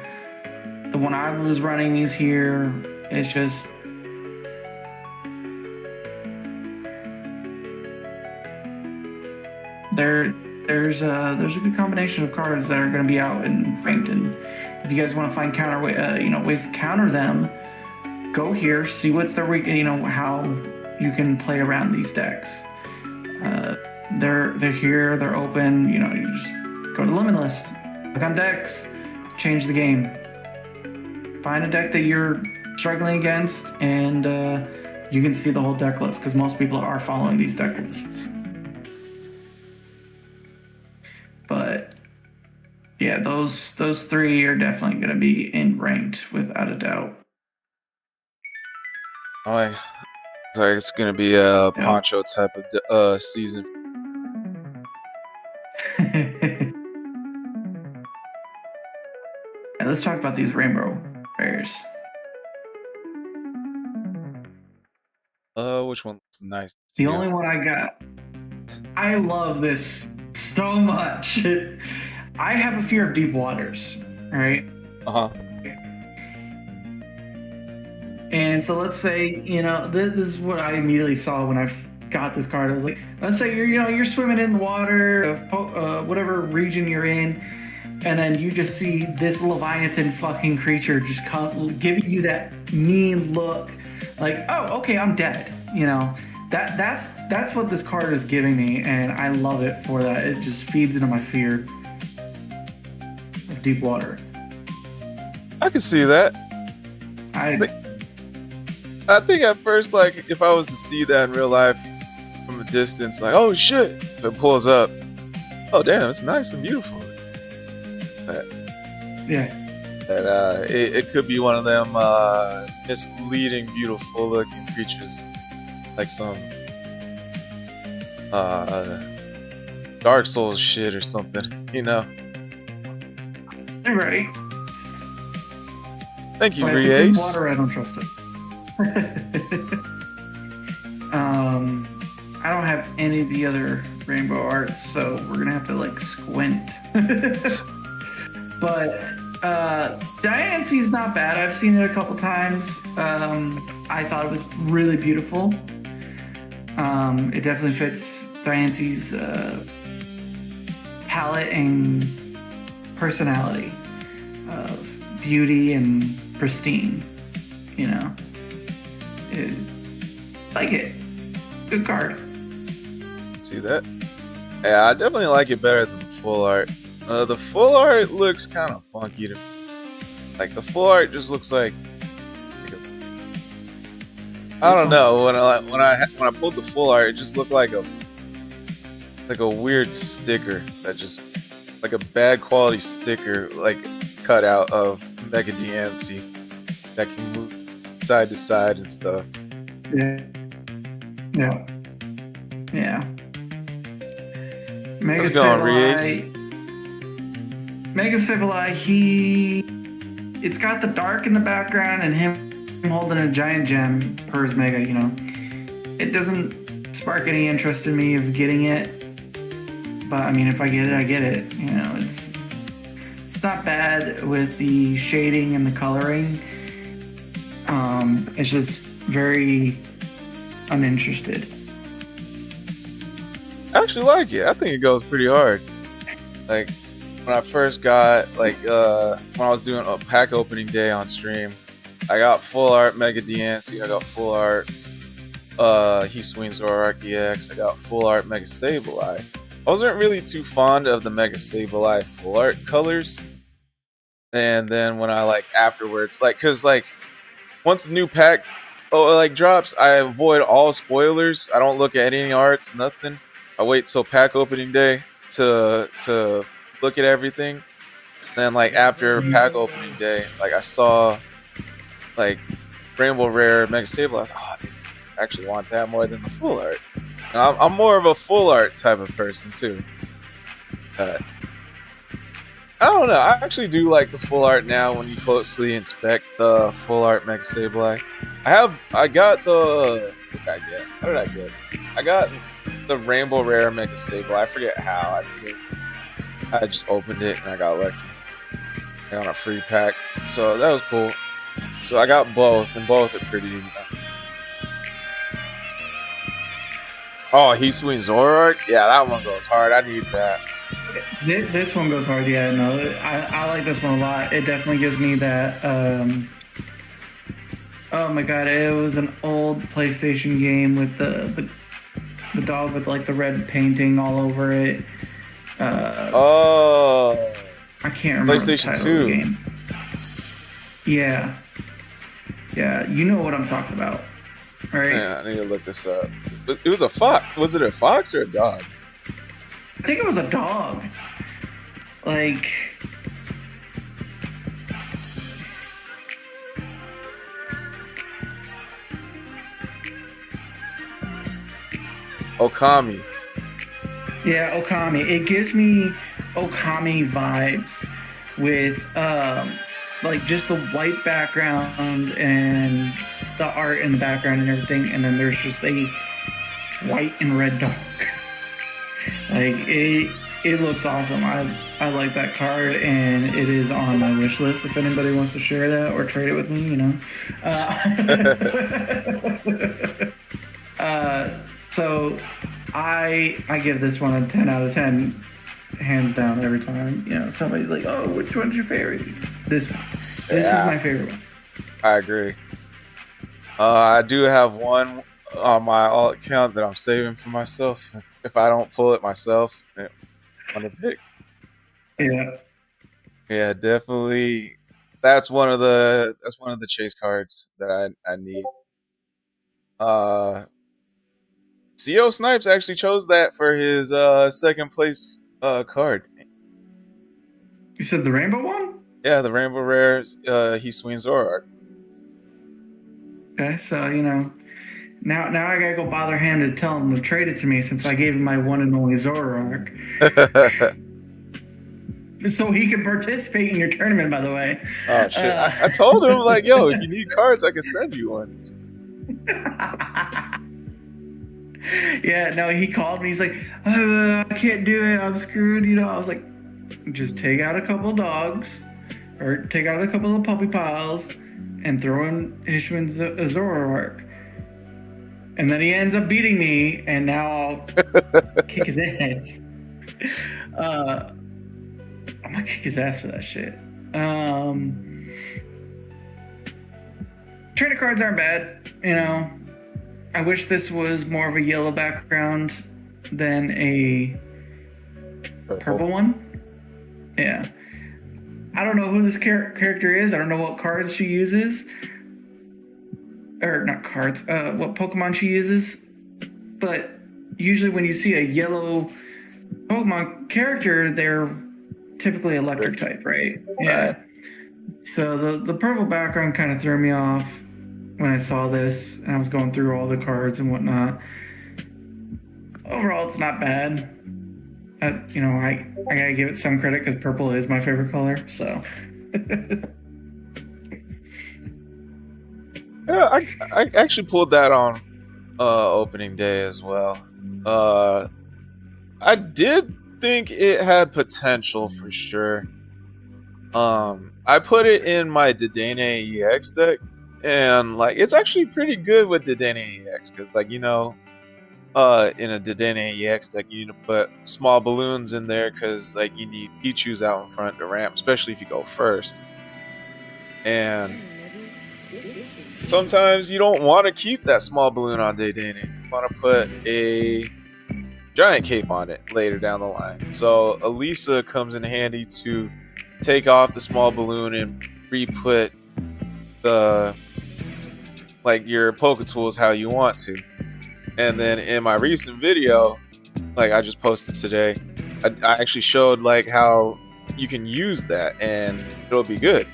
Speaker 3: The one I was running is here. It's just there's a good combination of cards that are going to be out in ranked. And if you guys want to find ways to counter them, go here, see what's their weak, how you can play around these decks. They're here, they're open. You just go to the limit list, click on decks, change the game. Find a deck that you're struggling against, and you can see the whole deck list because most people are following these deck lists. But yeah, those 3 are definitely going to be in ranked without a doubt.
Speaker 2: Oh, sorry, it's going to be a poncho type of season.
Speaker 3: Yeah, let's talk about these rainbow bears.
Speaker 2: Which one looks nice?
Speaker 3: The only one I got. I love this so much. I have a fear of deep waters, right? And so let's say, this is what I immediately saw when I got this card. I was like, let's say you're swimming in the water of whatever region you're in, and then you just see this Leviathan fucking creature just giving you that mean look, like, oh, okay, I'm dead. That's what this card is giving me, and I love it for that. It just feeds into my fear of deep water.
Speaker 2: I can see that. I think at first, like, if I was to see that in real life from a distance, like, oh shit, if it pulls up, oh damn, it's nice and beautiful. It could be one of them misleading, beautiful looking creatures, like some Dark Souls shit or something,
Speaker 3: Right.
Speaker 2: Thank you,
Speaker 3: If it's in water, I don't trust it. I don't have any of the other rainbow arts, so we're gonna have to squint. But Diance's not bad. I've seen it a couple times. I thought it was really beautiful. It definitely fits Diance's palette and personality of beauty and pristine. Like it. Good card.
Speaker 2: See that? Yeah, I definitely like it better than the full art. The full art looks kind of funky to me. Like, the full art just looks like I don't know. When I pulled the full art, it just looked like a weird sticker that just like a bad quality sticker, like cut out of Mega DNC that can move side to side and stuff.
Speaker 3: Yeah.
Speaker 2: How's it going, Reace?
Speaker 3: Mega Sableye, it's got the dark in the background and him holding a giant gem per his Mega, It doesn't spark any interest in me of getting it. But I mean, if I get it, I get it. It's not bad with the shading and the coloring. It's just very uninterested.
Speaker 2: I actually like it. I think it goes pretty hard. Like, when I first got, when I was doing a pack opening day on stream, I got full art Mega DNC, I got full art Hisuian Zoroark EX, I got full art Mega Sableye. I wasn't really too fond of the Mega Sableye full art colors. And then when I, afterwards, cause, once the new pack drops, I avoid all spoilers. I don't look at any arts, nothing. I wait till pack opening day to look at everything. Then like after pack opening day, like I saw like Rainbow Rare Mega Sable. I was like, oh, dude, I actually want that more than the full art. And I'm more of a full art type of person too. I don't know. I actually do like the full art now when you closely inspect the full art Mega Sableye. I got the. What did I get? How did I get? I got the Rainbow Rare Mega Sableye. I forget how. I just opened it and I got lucky. I got a free pack, so that was cool. So I got both, and both are pretty. Oh, he swings Zoroark? Yeah, that one goes hard. I need that.
Speaker 3: This one goes hard. Yeah, no, I like this one a lot. It definitely gives me that. Oh my god, it was an old PlayStation game with the dog with like the red painting all over it.
Speaker 2: Oh,
Speaker 3: I can't remember
Speaker 2: PlayStation
Speaker 3: the title
Speaker 2: 2.
Speaker 3: of the game. Yeah, you know what I'm talking about, right?
Speaker 2: Yeah, I need to look this up. It was a fox. Was it a fox or a dog?
Speaker 3: I think it was a dog. Like,
Speaker 2: Okami.
Speaker 3: yeah, Okami. It gives me Okami vibes with like just the white background and the art in the background and everything, and then there's just a white and red dog. Like it looks awesome. I like that card, and it is on my wish list if anybody wants to share that or trade it with me, you know. So I give this one a 10 out of 10, hands down, every time. You know, somebody's like, "Oh, which one's your favorite?" This one. This is my favorite one.
Speaker 2: I agree. I do have one on my alt account that I'm saving for myself. If I don't pull it myself, on the pick. Yeah, definitely. That's one of the chase cards that I need. CO Snipes actually chose that for his second place card.
Speaker 3: You said the rainbow one?
Speaker 2: Yeah, the Rainbow Rare. He swings Zoroark.
Speaker 3: Okay, so you know, now I gotta go bother him to tell him to trade it to me since I gave him my one and only Zoroark, so he can participate in your tournament. By the way.
Speaker 2: Oh shit! I told him like, yo, if you need cards, I can send you one.
Speaker 3: Yeah, no, he called me. He's like, I can't do it. I'm screwed. You know, I was like, just take out a couple of dogs, or take out a couple of puppy piles, and throw in Ishwin's Zoroark. And then he ends up beating me, and now I'll kick his ass. I'm gonna kick his ass for that shit. Trainer cards aren't bad, you know. I wish this was more of a yellow background than a purple one. Yeah. I don't know who this character is. I don't know what cards she uses. Or not cards, what Pokemon she uses. But usually when you see a yellow Pokemon character, they're typically electric type, right? Yeah. So the purple background kind of threw me off when I saw this, and I was going through all the cards and whatnot. Overall, it's not bad. You know, I gotta give it some credit because purple is my favorite color. So.
Speaker 2: Yeah, I actually pulled that on opening day as well. I did think it had potential for sure. I put it in my Dedenne EX deck, and like it's actually pretty good with Dedenne EX because, like, you know, in a Dedenne EX deck you need to put small balloons in there because like you need Pichu's out in front to ramp, especially if you go first. And sometimes you don't want to keep that small balloon on Dedenne. You want to put a giant cape on it later down the line. So Elisa comes in handy to take off the small balloon and re-put the like your Poketools how you want to. And then in my recent video, like I just posted today, I actually showed like how you can use that and it'll be good.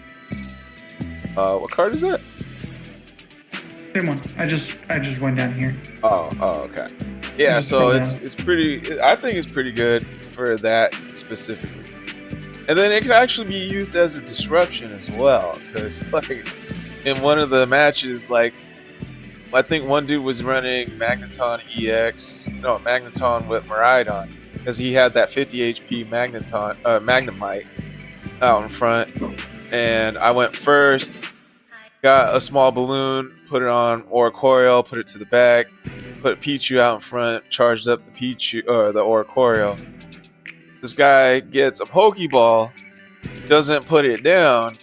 Speaker 2: What card is that?
Speaker 3: Same one. I just went down here.
Speaker 2: Oh, okay. Yeah, so it's pretty. I think it's pretty good for that specifically. And then it can actually be used as a disruption as well, because like in one of the matches, like I think one dude was running Magneton with Miraidon, because he had that 50 HP Magnemite out in front, and I went first, got a small balloon, put it on Oricorio, put it to the back, put Pichu out in front, charged up the Oricorio. This guy gets a Pokeball, doesn't put it down,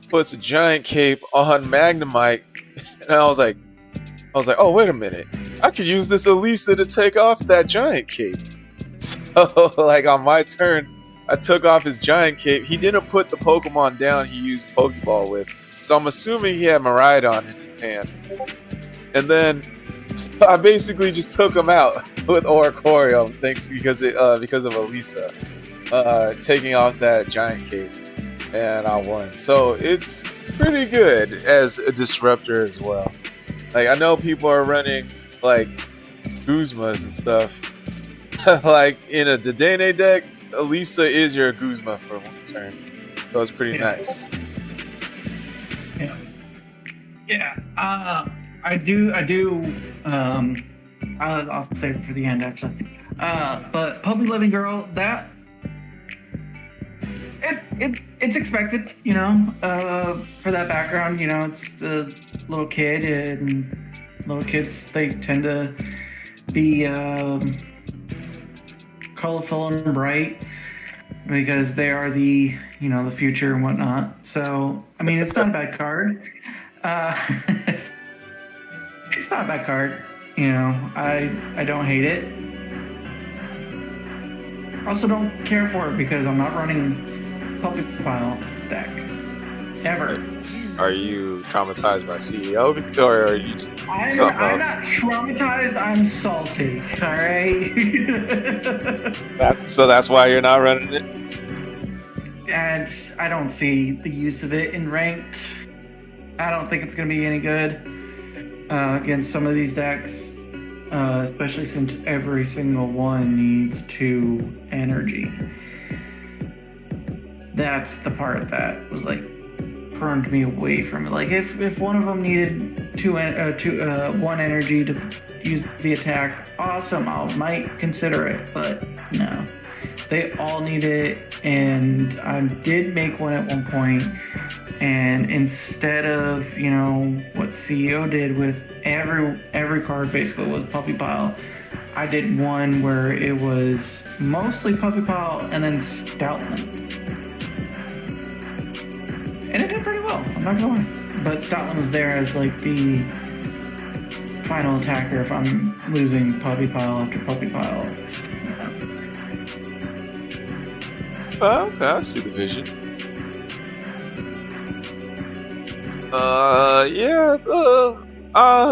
Speaker 2: puts a Giant Cape on Magnemite, and I was like, oh, wait a minute. I could use this Elisa to take off that Giant Cape. So, like, on my turn, I took off his Giant Cape. He didn't put the Pokemon down he used Pokeball with. So I'm assuming he had Miraidon in his hand. And then I basically just took him out with Oricorio, because of Elisa taking off that Giant Cape. And I won. So it's pretty good as a disruptor as well. Like, I know people are running, like, Guzmas and stuff. Like, in a Dedenne deck, Elisa is your Guzma for one turn. So it's pretty nice.
Speaker 3: Yeah. I do. I'll save it for the end, actually. But Puppy Living Girl, that it's expected, you know, for that background. You know, it's the little kid, and little kids, they tend to be colorful and bright because they are the future and whatnot. So I mean, it's not a bad card. It's not a bad card. You know, I don't hate it. Also don't care for it because I'm not running Puppy Pile deck ever.
Speaker 2: Are you traumatized by CEO, or are you just something
Speaker 3: I'm
Speaker 2: else?
Speaker 3: not traumatized. I'm salty. All right.
Speaker 2: So that's why you're not running it.
Speaker 3: And I don't see the use of it in ranked. I don't think it's going to be any good against some of these decks, especially since every single one needs 2 energy. That's the part that was like turned me away from it. Like if one of them needed 1 energy to use the attack, awesome, I might consider it, but no. They all need it, and I did make one at one point, and instead of, what CEO did with every card basically was Puppy Pile, I did one where it was mostly Puppy Pile and then Stoutland. And it did pretty well, I'm not gonna lie. But Stoutland was there as like the final attacker if I'm losing Puppy Pile after Puppy Pile.
Speaker 2: Okay, I see the vision.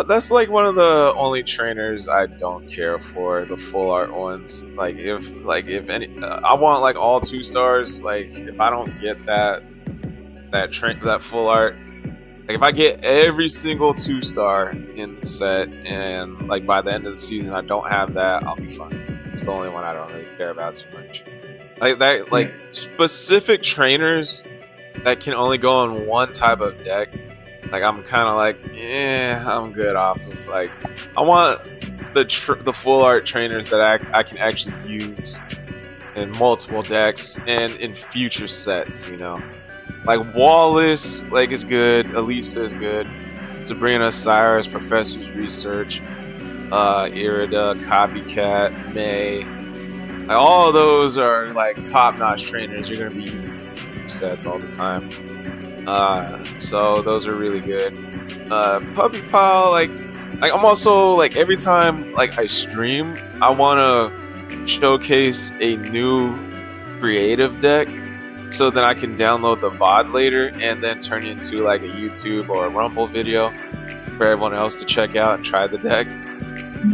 Speaker 2: That's like one of the only trainers I don't care for, the full art ones. If any, I want like all 2 stars. Like if I don't get that full art, like if I get every single 2-star in the set, and like by the end of the season I don't have that, I'll be fine. It's the only one I don't really care about too much. Specific trainers that can only go on one type of deck, like I'm kind of like, I'm good off of, like, I want the full art trainers that I can actually use in multiple decks and in future sets, like Wallace, like, is good, Elisa is good, Sabrina, Cyrus, Professor's Research, Irida, Copycat, May. Like, all of those are like top-notch trainers. You're gonna be using sets all the time. So those are really good. Puppy Pile, like I'm also like, every time like I stream, I wanna showcase a new creative deck so that I can download the VOD later and then turn it into like a YouTube or a Rumble video for everyone else to check out and try the deck.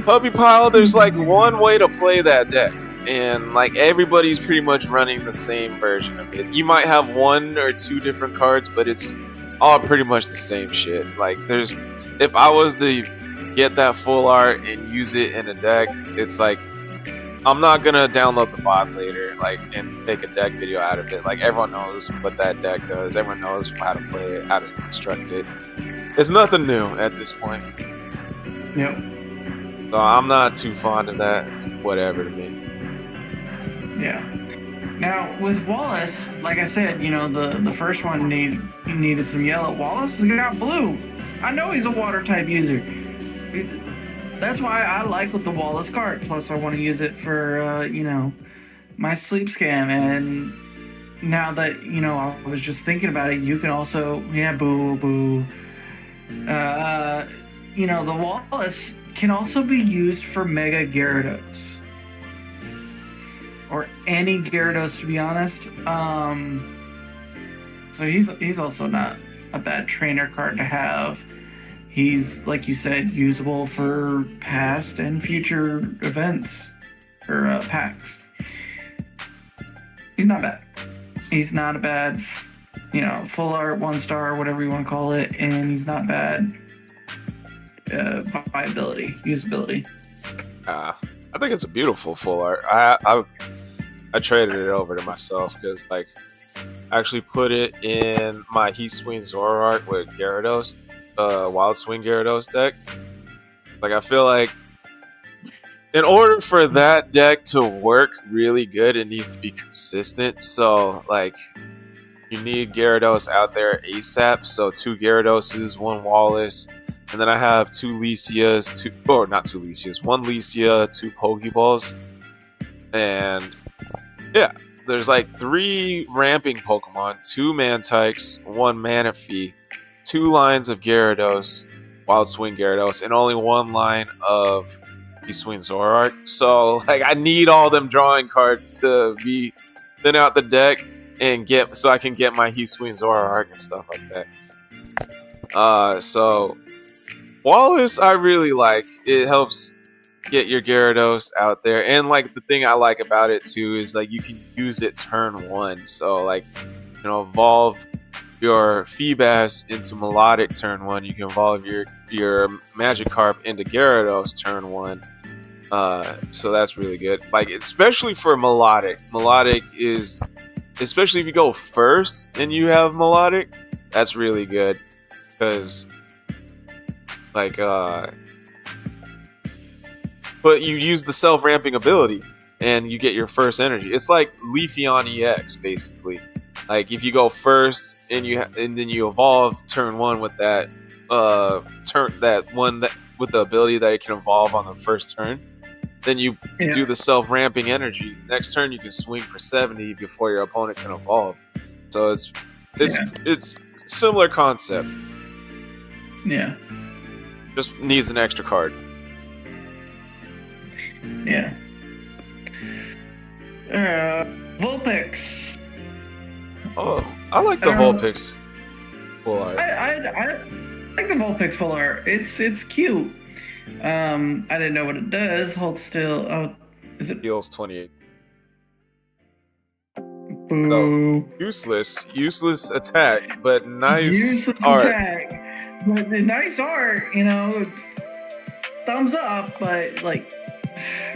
Speaker 2: Puppy Pile, there's like one way to play that deck. and like everybody's pretty much running the same version of it. You might have one or two different cards, but it's all pretty much the same shit. Like if I was to get that full art and use it in a deck, it's like I'm not gonna download the bot later, like, and make a deck video out of it. Like, everyone knows what that deck does. Everyone knows how to play it, how to construct it. It's nothing new at this point.
Speaker 3: Yep.
Speaker 2: So I'm not too fond of that. It's whatever to me.
Speaker 3: Yeah. Now with Wallace, like I said, you know, the first one needed some yellow. Wallace has got blue. I know he's a water type user. That's why I like with the Wallace card. Plus, I want to use it for, you know, my sleep scam. And now that, you know, I was just thinking about it, you can also, boo. You know, the Wallace can also be used for Mega Gyarados. Or any Gyarados, to be honest. So he's also not a bad trainer card to have. He's, like you said, usable for past and future events, or packs. He's not bad. He's not a bad, you know, full art, 1-star, whatever you want to call it, and he's not bad usability.
Speaker 2: I think it's a beautiful full art. I traded it over to myself because, like, I actually put it in my Heat Swing Zoroark with Gyarados. Wild Swing Gyarados deck. Like, I feel like in order for that deck to work really good, it needs to be consistent. So, like, you need Gyarados out there ASAP. So 2 Gyaradoses, 1 Wallace, and then I have 2 Lysias, 1 Lysia, 2 Pokeballs, and yeah, there's like 3 ramping Pokemon, 2 Mantikes, 1 Manaphy, 2 lines of Gyarados, Wild Swing Gyarados, and only 1 line of Heat Swing Zoroark. So, like, I need all them drawing cards to be thin out the deck and so I can get my Heat Swing Zoroark and stuff like that. So Wallace, I really like. It helps get your Gyarados out there, and like the thing I like about it too is like you can use it turn 1. So, like, you know, evolve your Feebas into Melodic turn 1. You can evolve your Magikarp into Gyarados turn 1. So that's really good. Like, especially for Melodic. Melodic is, especially if you go first and you have Melodic, that's really good. Because, like, but you use the self-ramping ability and you get your first energy. It's like Leafeon EX, basically. Like, if you go first and then you evolve turn 1 with that with the ability that it can evolve on the first turn, then you do the self-ramping energy. Next turn you can swing for 70 before your opponent can evolve. So it's similar concept.
Speaker 3: Yeah.
Speaker 2: Just needs an extra card.
Speaker 3: Yeah. Vulpix.
Speaker 2: Oh, I like the Vulpix full art.
Speaker 3: I like the Vulpix full art. It's cute. I didn't know what it does. Hold still. Oh, is it?
Speaker 2: Heals 28.
Speaker 3: Boo.
Speaker 2: No, useless attack, but nice
Speaker 3: useless
Speaker 2: art.
Speaker 3: Attack. But the nice art, you know, thumbs up, but like,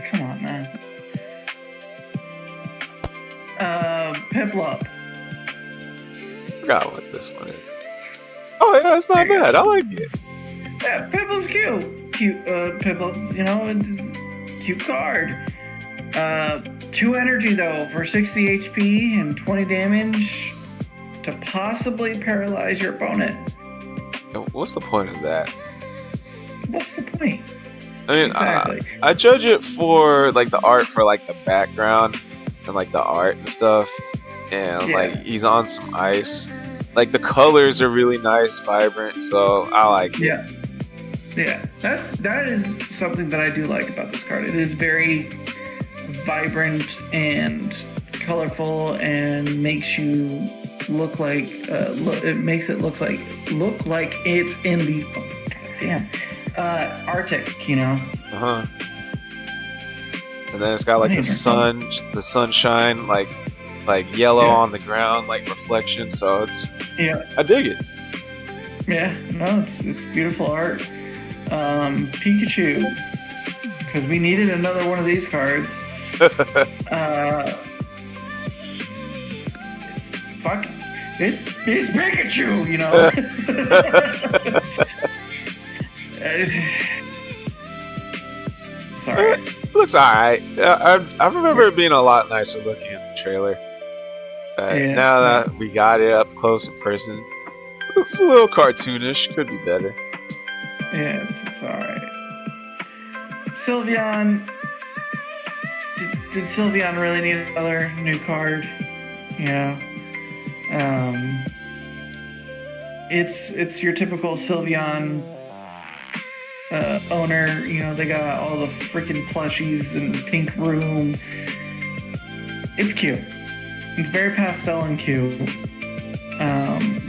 Speaker 3: come on, man. Piplup.
Speaker 2: Forgot what this one is. Oh yeah, it's not bad. I like it.
Speaker 3: Yeah, Piplup's cute. Piplup, you know, it's a cute card. 2 energy though for 60 HP and 20 damage to possibly paralyze your opponent.
Speaker 2: What's the point of that?
Speaker 3: What's the point?
Speaker 2: I mean,
Speaker 3: exactly.
Speaker 2: I judge it for like the art, for like the background and like the art and stuff, and like he's on some ice. Like, the colors are really nice, vibrant, so I like it.
Speaker 3: Yeah, that is something that I do like about this card. It is very vibrant and colorful, and makes you look like it makes it look like it's in the Arctic, you know.
Speaker 2: and then it's got like the sunshine, like yellow on the ground, like reflection. So it's I dig it.
Speaker 3: Yeah, no, it's beautiful art. Pikachu, because we needed another one of these cards. It's Pikachu, you know. It's alright.
Speaker 2: It looks alright. I remember it being a lot nicer looking in the trailer. Now that we got it up close in person, it's a little cartoonish. Could be better.
Speaker 3: Yeah, it's alright. Sylveon. Did Sylveon really need another new card? You know? It's your typical Sylveon owner. You know, they got all the freaking plushies in the pink room. It's cute. It's very pastel and cute.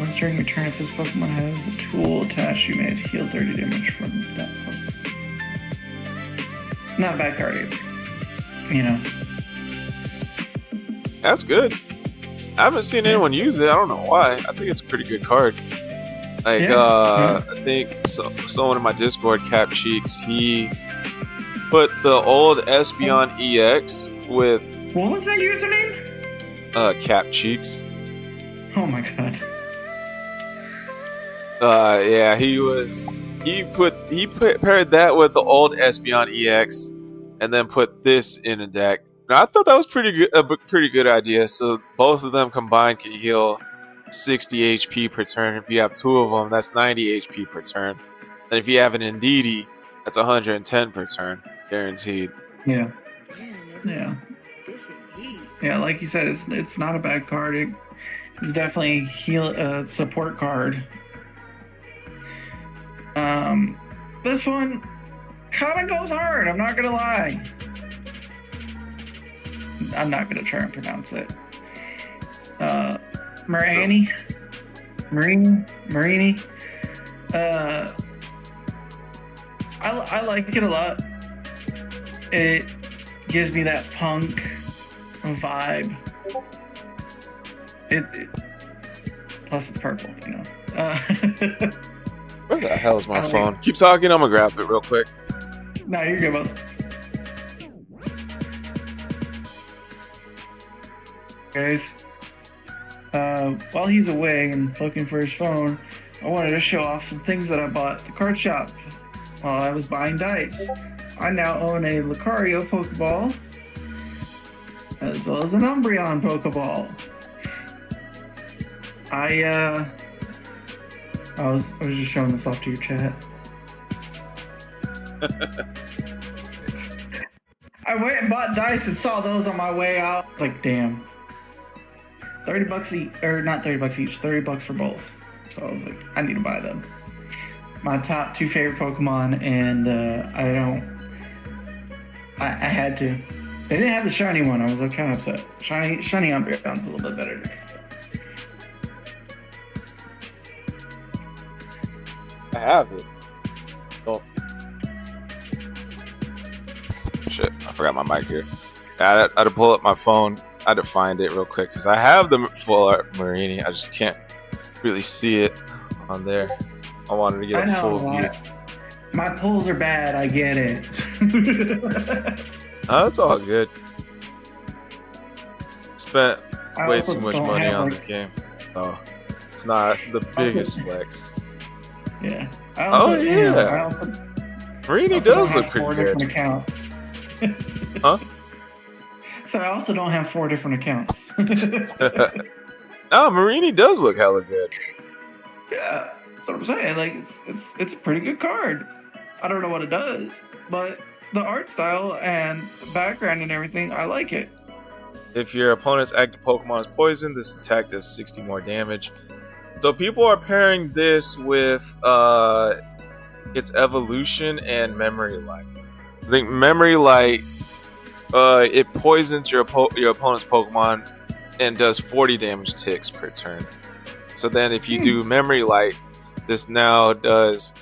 Speaker 3: Once during your turn, if this Pokemon has a tool attached, you may heal 30 damage from that Pokemon. Not a bad card either. You know.
Speaker 2: That's good. I haven't seen anyone use it. I don't know why. I think it's a pretty good card. Like, I think someone in my Discord, Cap Cheeks, he put the old Espeon EX with...
Speaker 3: What was that username?
Speaker 2: Cap Cheeks.
Speaker 3: Oh my god.
Speaker 2: Yeah, he paired that with the old Espeon EX, and then put this in a deck. Now, I thought that was a pretty good idea. So both of them combined can heal 60 HP per turn. If you have two of them, that's 90 HP per turn. And if you have an Indeedee, that's 110 per turn, guaranteed.
Speaker 3: Yeah. Yeah, like you said, it's not a bad card. It's definitely a support card. This one kind of goes hard. I'm not gonna lie. I'm not gonna try and pronounce it. Marini. I like it a lot. It gives me that punk vibe. Plus it's purple, you know.
Speaker 2: Where the hell is my phone? Keep talking, I'm gonna grab it real quick.
Speaker 3: No, you're good, boss. Guys, while he's away and looking for his phone, I wanted to show off some things that I bought at the card shop while I was buying dice. I now own a Lucario Pokeball, as well as an Umbreon Pokeball. I was just showing this off to your chat. I went and bought dice and saw those on my way out. I was like, damn. $30 each, or not $30 each, $30 for both. So I was like, I need to buy them. My top two favorite Pokemon, and I had to. They didn't have the shiny one. I was like, kind of upset. Shiny Umbreon's a little bit better.
Speaker 2: I have it. Oh. Shit, I forgot my mic here. I had to pull up my phone. I had to find it real quick because I have the full art Marini. I just can't really see it on there. I wanted to get a full view.
Speaker 3: My pulls are bad. I get it.
Speaker 2: Oh, it's all good. Spent way too much money on this game. Oh, it's not the biggest flex.
Speaker 3: Yeah.
Speaker 2: Marini does look pretty good. Huh?
Speaker 3: So I also don't have 4 different accounts.
Speaker 2: No, Marini does look hella good.
Speaker 3: Yeah, that's what I'm saying. Like it's a pretty good card. I don't know what it does, but the art style and the background and everything, I like it.
Speaker 2: If your opponent's active Pokemon is poisoned, this attack does 60 more damage. So people are pairing this with its evolution and Memory Light. I think Memory Light, it poisons your opponent's Pokemon and does 40 damage ticks per turn. So then if you do Memory Light, this now does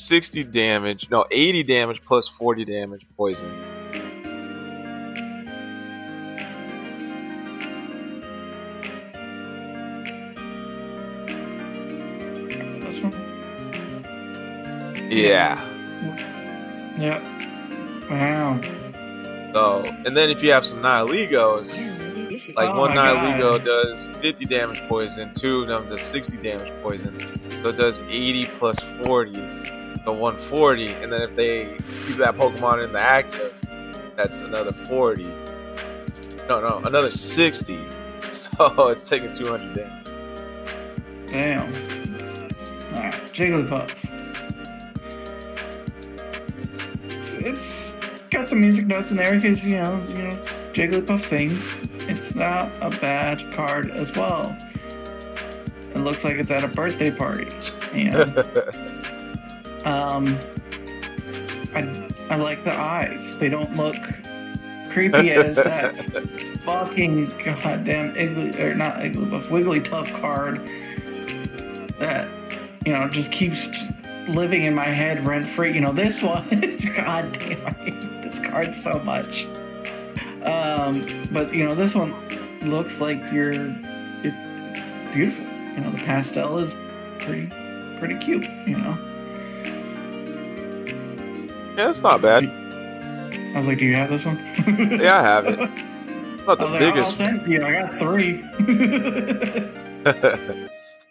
Speaker 2: 80 damage plus 40 damage poison. Yeah.
Speaker 3: Yep. Wow.
Speaker 2: So, and then if you have some Nihiligos, like
Speaker 3: Oh
Speaker 2: one
Speaker 3: my
Speaker 2: Nihiligo
Speaker 3: God.
Speaker 2: does 50 damage poison, two of them does 60 damage poison. So it does 80 plus 40, so 140. And then if they keep that Pokemon in the active, that's another 40. No, another 60. So it's taking 200 damage.
Speaker 3: Damn. Alright, Jigglypuff. It's got some music notes in there because Jigglypuff sings. It's not a bad card as well. It looks like it's at a birthday party. I like the eyes. They don't look creepy as that fucking goddamn Wigglytuff card that just keeps living in my head rent free. This one, god damn, I hate this card so much. But this one looks like it's beautiful. The pastel is pretty cute.
Speaker 2: Yeah, it's not bad.
Speaker 3: I was like, do you have this one?
Speaker 2: Yeah, I have it. Not the biggest.
Speaker 3: I'll send you. I got 3.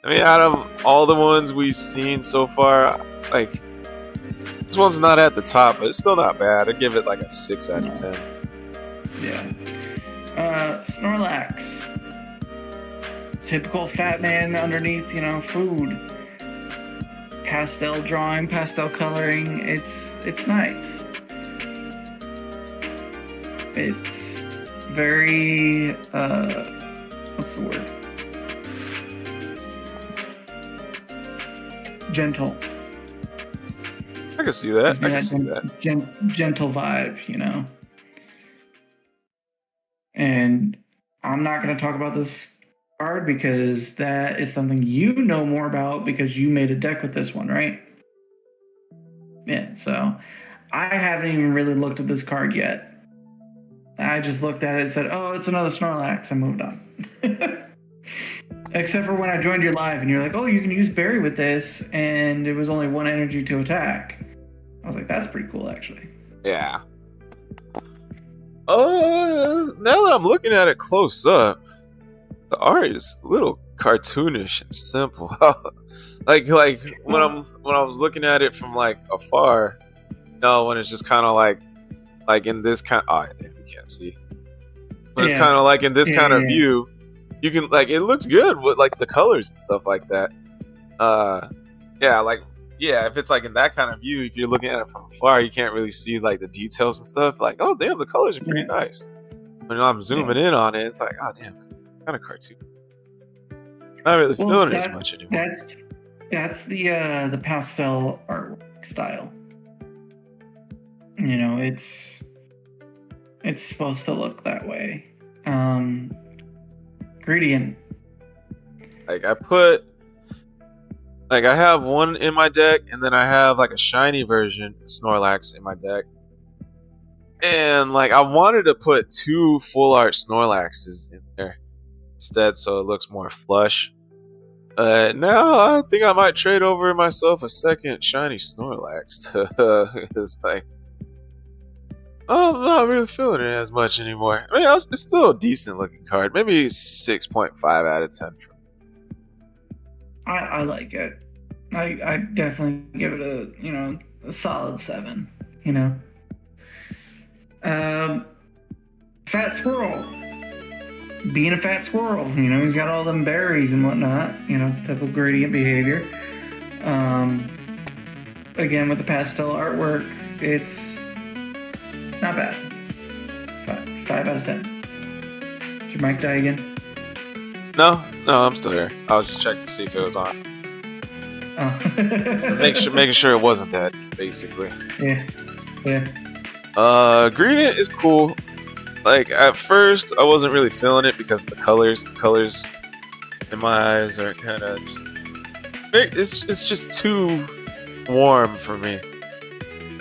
Speaker 2: I mean, out of all the ones we've seen so far, like, this one's not at the top, but it's still not bad. I'd give it like a 6 out of 10.
Speaker 3: Yeah. Snorlax. Typical fat man underneath, food. Pastel drawing, pastel coloring. It's nice. It's very, what's the word? Gentle.
Speaker 2: I can see that. I can see that.
Speaker 3: Gentle vibe, And I'm not going to talk about this card because that is something you know more about because you made a deck with this one, right? Yeah, so I haven't even really looked at this card yet. I just looked at it and said, oh, it's another Snorlax, and moved on. Except for when I joined your live and you're like, oh, you can use Berry with this, and it was only 1 energy to attack. I was like, that's pretty cool, actually.
Speaker 2: Yeah. Now that I'm looking at it close up, the art is a little cartoonish and simple. like when I was looking at it from like afar, when it's just kind of like in this kind. Oh, damn, you can't see. But it's kind of like in this kind of view. You can it looks good with like the colors and stuff like that. If it's like in that kind of view, if you're looking at it from afar, you can't really see like the details and stuff. Like, oh damn, the colors are pretty nice. When I'm zooming in on it, it's like, oh damn, it's kind of cartoon. Not really feeling it as much anymore.
Speaker 3: That's the pastel artwork style. It's supposed to look that way. Gradient.
Speaker 2: I have one in my deck, and then I have like a shiny version of Snorlax in my deck. And I wanted to put 2 full art Snorlaxes in there instead, so it looks more flush. Now I think I might trade over myself a second shiny Snorlax to it's I'm not really feeling it as much anymore. I mean, it's still a decent looking card. Maybe 6.5 out of 10.
Speaker 3: I like it. I definitely give it a solid 7. Fat squirrel. Being a fat squirrel, he's got all them berries and whatnot. Typical gradient behavior. Again, with the pastel artwork, it's not bad. 5 out of 10. Did your mic die again?
Speaker 2: No, I'm still here. I was just checking to see if it was on.
Speaker 3: Oh.
Speaker 2: making sure it wasn't dead, basically.
Speaker 3: Yeah.
Speaker 2: Gradient is cool. At first, I wasn't really feeling it because of the colors. The colors in my eyes are kind of it's just too warm for me.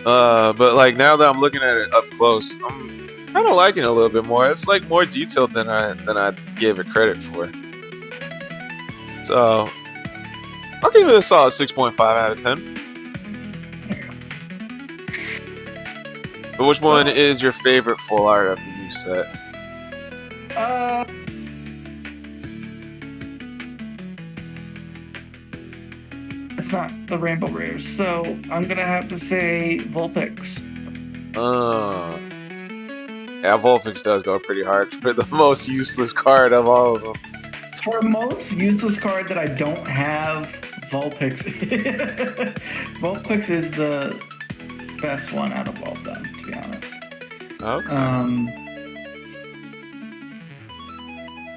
Speaker 2: But now that I'm looking at it up close, I'm kind of liking it a little bit more. It's more detailed than I gave it credit for. So I'll give it a solid 6.5 out of 10. But which one is your favorite full art of the new set?
Speaker 3: It's not the Rainbow Rares, so I'm gonna have to say Vulpix.
Speaker 2: Yeah, Vulpix does go pretty hard for the most useless card of all of them.
Speaker 3: For most useless card that I don't have, Vulpix. Vulpix is the best one out of all of them, to be honest.
Speaker 2: Okay.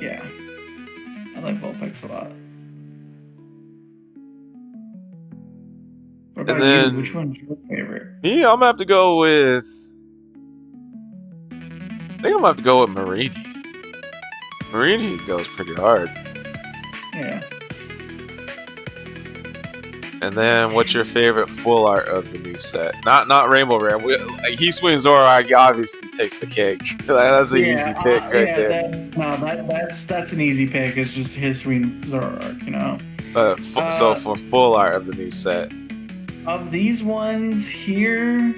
Speaker 3: Yeah, I like Vulpix a lot. What about
Speaker 2: then,
Speaker 3: you? Which one's your favorite?
Speaker 2: Me, I'm gonna have to go with. I think I'm gonna have to go with Marini. Marini goes pretty hard.
Speaker 3: Yeah.
Speaker 2: And then, what's your favorite full art of the new set? Not Rainbow Ram. He Swing Zora obviously takes the cake. That's an easy pick right there.
Speaker 3: That's an easy pick. It's just his Swing Zora arc, you know.
Speaker 2: So for full art of the new set,
Speaker 3: of these ones here,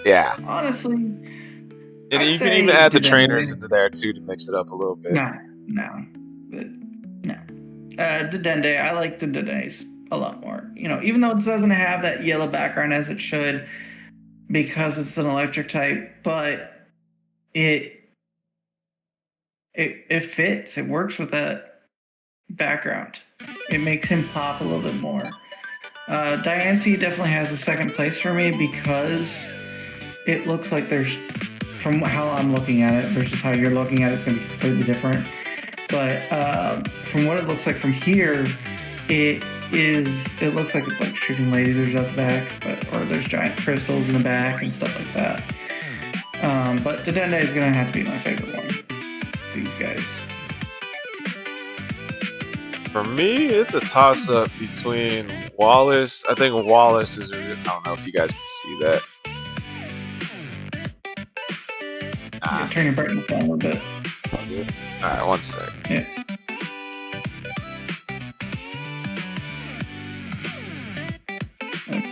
Speaker 2: yeah,
Speaker 3: honestly,
Speaker 2: and you can even add the trainers into there too to mix it up a little bit.
Speaker 3: No. The Dende, I like the Dendes a lot more. You know, even though it doesn't have that yellow background as it should, because it's an electric type, but it fits. It works with that background. It makes him pop a little bit more. Diancie definitely has a second place for me because it looks like there's, from how I'm looking at it versus how you're looking at it, it's going to be completely different. But from what it looks like from here, it looks like it's like shooting lasers up the back, or there's giant crystals in the back and stuff like that. But the Dende is going to have to be my favorite one. These guys.
Speaker 2: For me, it's a toss-up between Wallace. I think Wallace is. I don't know if you guys can see that.
Speaker 3: Yeah, turn your brightness down a little bit.
Speaker 2: Alright, one sec.
Speaker 3: Yeah.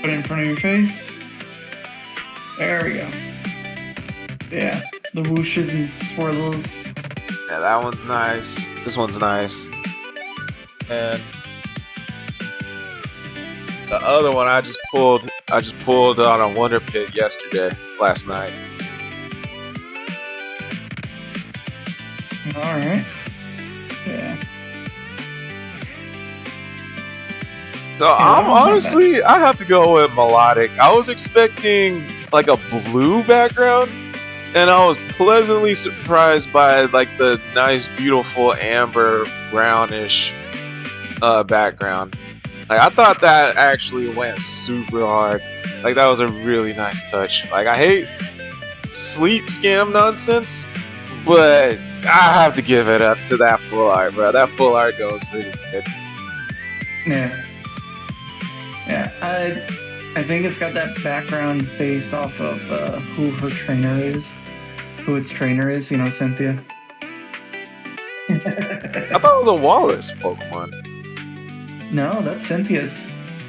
Speaker 3: Put it in front of your face. There we go. Yeah, the whooshes and swirls.
Speaker 2: Yeah, that one's nice. This one's nice. And the other one I just pulled on a Wonder Pit last night.
Speaker 3: All right. Yeah.
Speaker 2: So I'm honestly, I have to go with Melodic. I was expecting like a blue background, and I was pleasantly surprised by like the nice, beautiful amber brownish background. Like I thought that actually went super hard. Like that was a really nice touch. Like I hate sleep scam nonsense, but I have to give it up to that full art, bro. That full art goes really good.
Speaker 3: Yeah. Yeah. I think it's got that background based off of who its trainer is, you know, Cynthia.
Speaker 2: I thought it was a Wallace Pokemon.
Speaker 3: No, that's Cynthia's.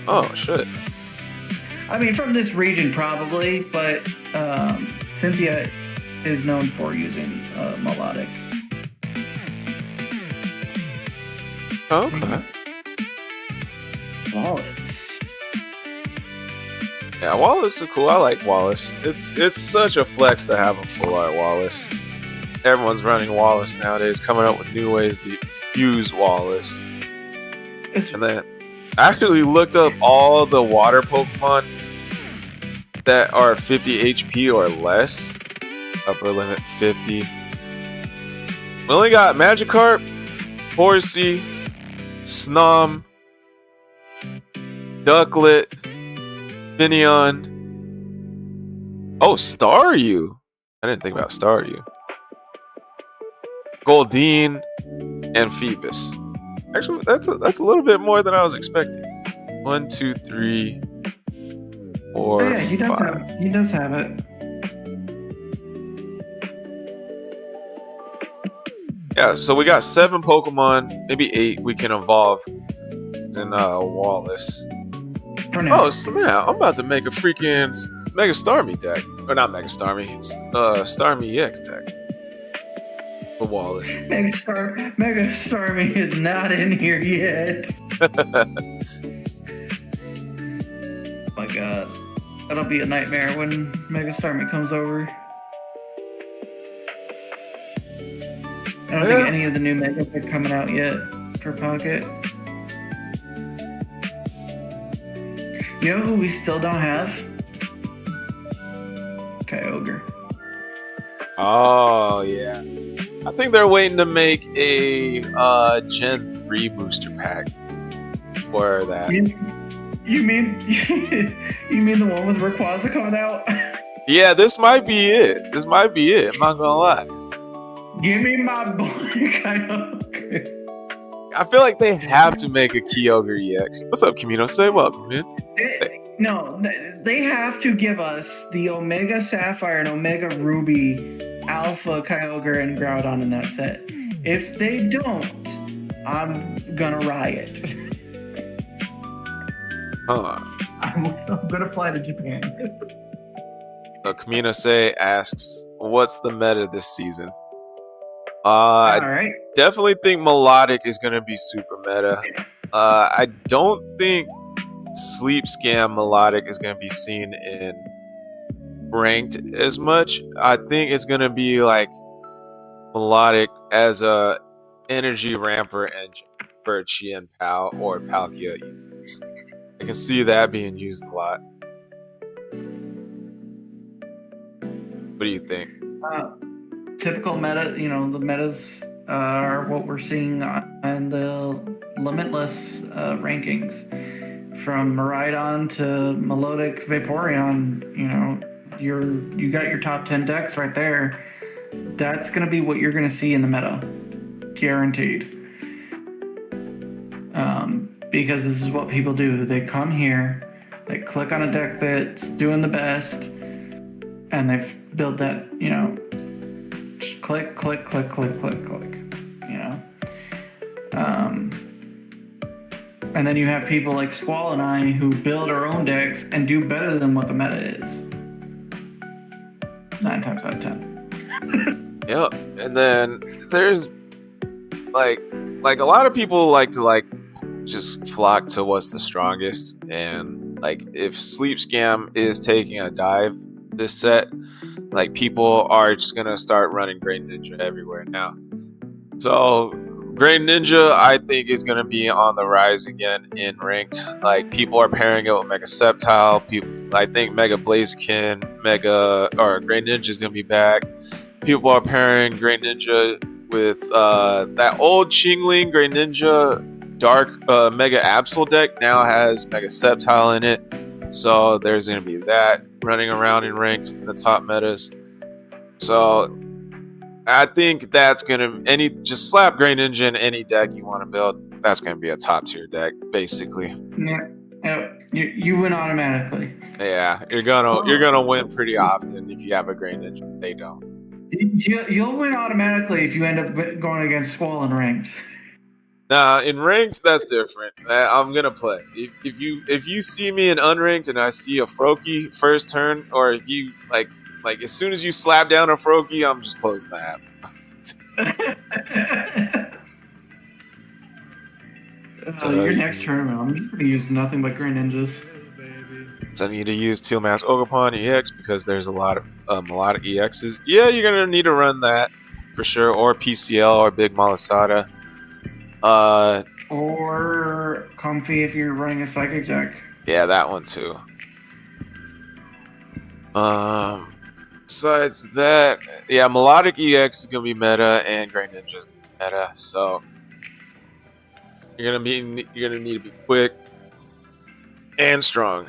Speaker 2: Oh, shit.
Speaker 3: I mean, from this region probably, but Cynthia is known for using Melodic.
Speaker 2: Okay.
Speaker 3: Wallace.
Speaker 2: Yeah, Wallace is cool. I like Wallace. It's such a flex to have a full art Wallace. Everyone's running Wallace nowadays, coming up with new ways to use Wallace. And then I actually looked up all the water Pokemon that are 50 HP or less. Upper limit 50. We only got Magikarp, Horsey, Snom, Ducklet, Finneon. Oh, Staryu. I didn't think about Staryu. Goldeen and Phoebus. Actually, that's a little bit more than I was expecting. 1, 2, 3, 4,
Speaker 3: yeah, he
Speaker 2: 5.
Speaker 3: He does have it.
Speaker 2: Yeah, so we got 7 Pokemon, maybe 8 we can evolve in Wallace.
Speaker 3: For now.
Speaker 2: Oh, snap. I'm about to make a freaking Mega Starmie deck. Or not Mega Starmie, Starmie EX deck. For Wallace.
Speaker 3: Mega Starmie is not in here yet. My God. That'll be a nightmare when Mega Starmie comes over. I don't think any of the new Megas are coming out yet for Pocket. You know who we still don't have? Kyogre.
Speaker 2: Oh, yeah. I think they're waiting to make a Gen 3 booster pack for that.
Speaker 3: You mean the one with Rayquaza coming out?
Speaker 2: Yeah, this might be it. I'm not gonna lie.
Speaker 3: Give me my boy Kyogre.
Speaker 2: I feel like they have to make a Kyogre EX. What's up, Camino? Say welcome, man.
Speaker 3: No, they have to give us the Omega Sapphire and Omega Ruby Alpha Kyogre and Groudon in that set. If they don't, I'm gonna riot. I'm gonna fly to Japan.
Speaker 2: Camino Say asks, what's the meta this season?
Speaker 3: All right.
Speaker 2: Definitely think Melodic is going to be super meta. I don't think Sleep Scam Melodic is going to be seen in ranked as much. I think it's going to be like Melodic as a energy ramper engine for Chien Pao or Palkia. I can see that being used a lot. What do you think?
Speaker 3: Typical meta, the metas are what we're seeing on the Limitless rankings. From Miraidon to Melodic Vaporeon, you got your top 10 decks right there. That's going to be what you're going to see in the meta. Guaranteed. Because this is what people do. They come here, they click on a deck that's doing the best, and they've built that, just click, click, click, click, click, click, and then you have people like Squall and I who build our own decks and do better than what the meta is. 9 times out of 10.
Speaker 2: Yep. And then there's like a lot of people like to just flock to what's the strongest, and like if Sleep Scam is taking a dive this set, like people are just gonna start running Great Ninja everywhere now. So Great Ninja, I think, is gonna be on the rise again in ranked. Like people are pairing it with Mega Sceptile. I think Mega Blaziken, Great Ninja is gonna be back. People are pairing Great Ninja with that old Chingling Great Ninja Dark Mega Absol deck now has Mega Sceptile in it. So there's going to be that running around in ranked in the top metas. So I think that's going to just slap Great Ninja in any deck you want to build. That's going to be a top tier deck, basically.
Speaker 3: Yeah. You win automatically.
Speaker 2: Yeah, you're gonna win pretty often if you have a Great Ninja. They don't.
Speaker 3: You'll win automatically if you end up going against Squall in ranked.
Speaker 2: Nah, in ranked that's different. I'm gonna play. If you see me in unranked and I see a Froakie first turn, or if you like as soon as you slap down a Froakie, I'm just closing the app.
Speaker 3: Your next tournament, I'm just gonna use nothing but Great Ninjas.
Speaker 2: So I need to use Teal Mask Ogerpon EX because there's a lot of Melodic EXs. Yeah, you're gonna need to run that for sure, or PCL or Big Malasada.
Speaker 3: Or Comfy if you're running a Psychic deck.
Speaker 2: Yeah, that one too. Besides that, yeah, Melodic EX is gonna be meta and Great Ninja is gonna be meta. So you're gonna need to be quick and strong.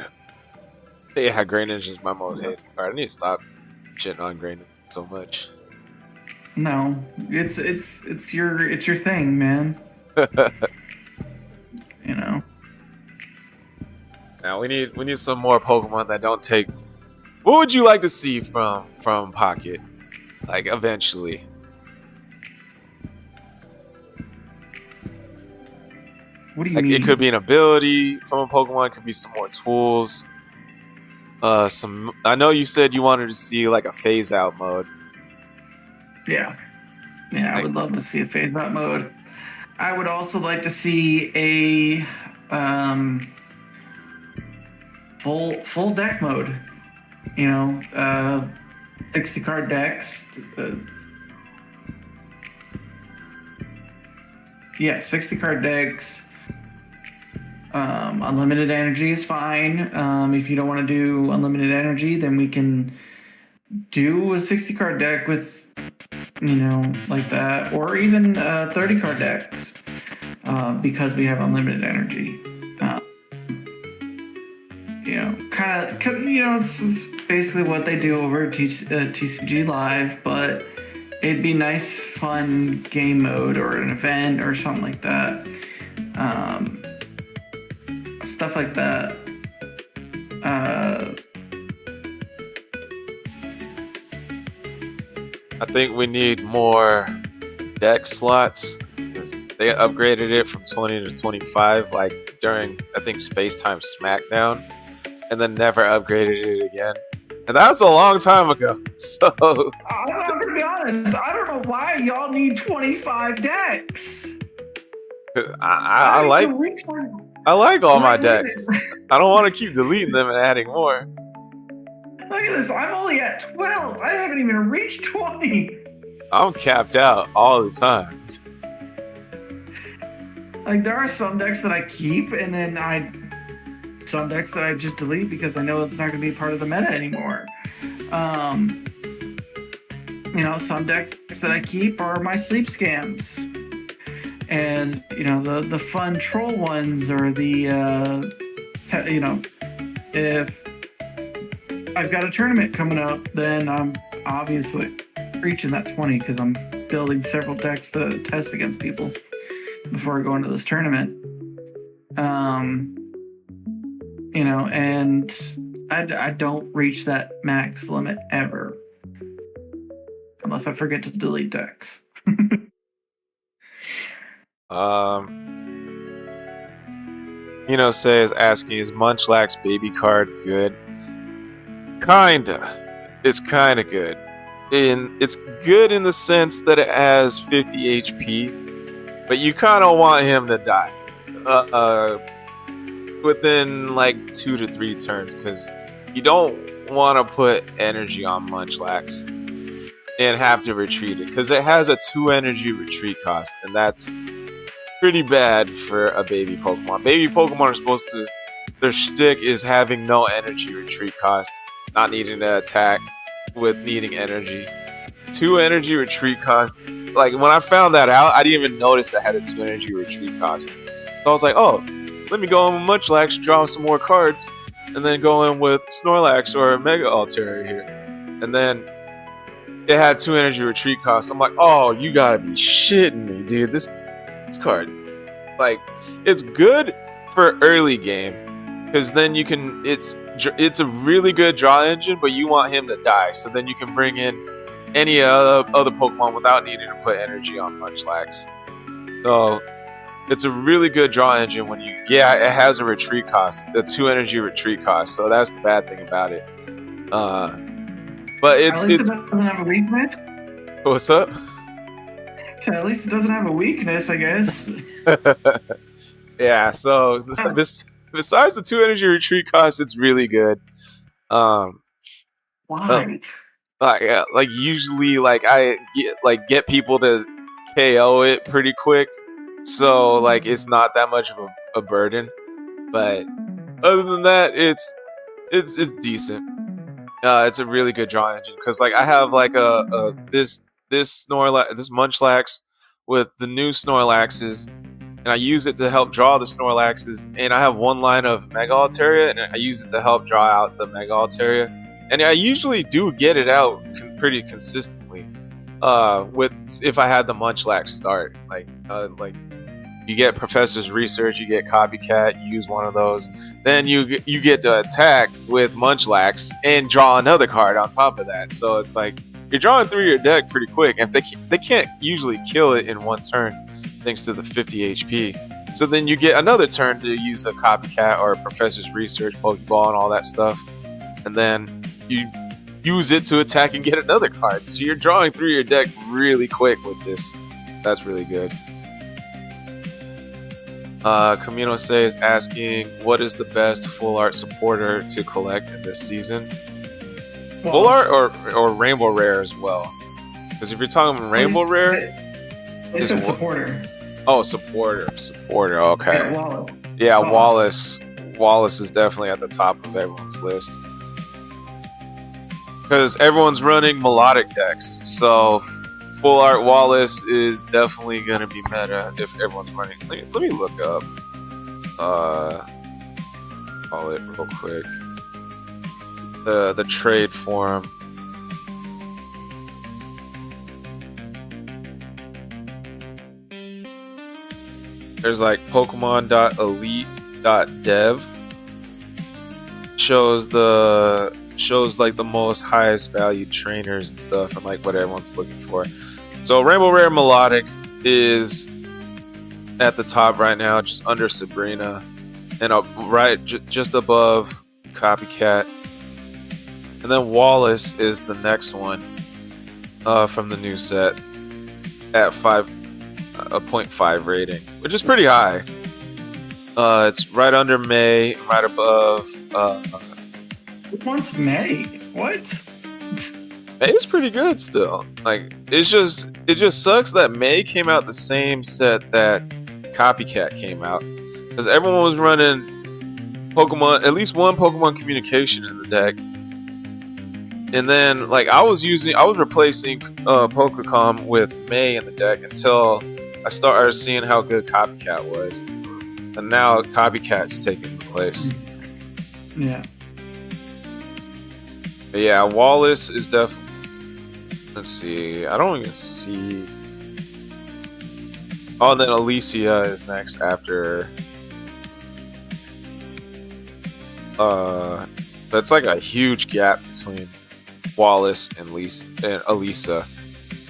Speaker 2: Yeah, Great Ninja is my most hated card. I need to stop shitting on Great Ninja so much.
Speaker 3: No, it's your thing, man.
Speaker 2: Now we need some more Pokemon that don't take. What would you like to see from Pocket? Like eventually.
Speaker 3: What do you mean?
Speaker 2: It could be an ability from a Pokemon. It could be some more tools. some. I know you said you wanted to see like a phase out mode.
Speaker 3: Yeah. Yeah, I would love to see a phase out mode. I would also like to see a full deck mode. 60 card decks. 60 card decks. Unlimited energy is fine. If you don't want to do unlimited energy, then we can do a 60 card deck with, like that, or even 30 card decks, because we have unlimited energy. This is basically what they do over at TCG Live, but it'd be nice, fun game mode or an event or something like that. Stuff like that.
Speaker 2: I think we need more deck slots. They upgraded it from 20 to 25, like during, I think, Space Time Smackdown, and then never upgraded it again. And that was a long time ago. So
Speaker 3: I'm gonna be honest, I don't know why y'all need 25 decks.
Speaker 2: I like all my decks. I don't want to keep deleting them and adding more.
Speaker 3: Look at this. I'm only at 12. I haven't even reached 20.
Speaker 2: I'm capped out all the time.
Speaker 3: Like, there are some decks that I keep, and then some decks that I just delete because I know it's not going to be part of the meta anymore. Some decks that I keep are my sleep scams. And, the fun troll ones are the, if I've got a tournament coming up, then I'm obviously reaching that 20 because I'm building several decks to test against people before I go into this tournament. And I don't reach that max limit ever. Unless I forget to delete decks.
Speaker 2: Says asking, is Munchlax's baby card good? Kinda. It's kinda good. It's good in the sense that it has 50 HP, but you kinda want him to die. Within like 2 to 3 turns, because you don't want to put energy on Munchlax and have to retreat it, because it has a 2 energy retreat cost, and that's pretty bad for a baby Pokemon. Baby Pokemon are supposed to, their shtick is having no energy retreat cost, not needing to attack with needing energy. 2 energy retreat cost, like when I found that out, I didn't even notice it had a 2 energy retreat cost. So I was like, oh, let me go in with Munchlax, draw some more cards, and then go in with Snorlax or Mega Altaria here. And then it had 2 energy retreat costs. I'm like, oh, you gotta be shitting me, dude. This card, like, it's good for early game, because then you can, it's a really good draw engine, but you want him to die, so then you can bring in any other Pokemon without needing to put energy on Munchlax. So it's a really good draw engine when it has a retreat cost, a 2 energy retreat cost, so that's the bad thing about it. But
Speaker 3: at least it doesn't have a weakness.
Speaker 2: What's up?
Speaker 3: So at least it doesn't have a weakness, I guess.
Speaker 2: Yeah, so besides the 2 energy retreat cost, it's really good.
Speaker 3: Why?
Speaker 2: Like usually, like I get people to KO it pretty quick, so like it's not that much of a burden. But other than that, it's decent. It's a really good draw engine, because like I have like this Munchlax with the new Snorlaxes, and I use it to help draw the Snorlaxes, and I have one line of Mega Altaria, and I use it to help draw out the Mega Altaria, and I usually do get it out pretty consistently. If I had the Munchlax start, like you get Professor's Research, you get Copycat, you use one of those, then you get to attack with Munchlax and draw another card on top of that. So it's like you're drawing through your deck pretty quick, and they can't usually kill it in one turn thanks to the 50 HP. So then you get another turn to use a Copycat or a Professor's Research, Pokeball, and all that stuff. and then you use it to attack and get another card. So you're drawing through your deck really quick with this. That's really good. Camino says asking, what is the best full art supporter to collect in this season? Full art or rainbow rare as well? Because if you're talking rainbow rare,
Speaker 3: it's a supporter.
Speaker 2: Oh, supporter. Okay.
Speaker 3: Yeah, Wallace.
Speaker 2: Yeah, Wallace. Wallace is definitely at the top of everyone's list. Because everyone's running melodic decks, so full art Wallace is definitely gonna be meta if everyone's running. Let me look up. Call it real quick. The trade forum. There's like Pokemon.elite.dev shows like the most highest valued trainers and stuff and like what everyone's looking for. So Rainbow Rare Melodic is at the top right now, just under Sabrina, and just above Copycat. And then Wallace is the next one from the new set at 0.5 rating, which is pretty high. It's right under May, right above.
Speaker 3: Which one's May? What?
Speaker 2: May is pretty good still. Like it just sucks that May came out the same set that Copycat came out, because everyone was running Pokemon, at least one Pokemon communication in the deck. And then like I was replacing Pokecom with May in the deck until I started seeing how good Copycat was. And now Copycat's taking the place.
Speaker 3: Yeah.
Speaker 2: But yeah, Wallace is definitely. Let's see. I don't even see. Oh, and then Alicia is next after. That's like a huge gap between Wallace and Elisa.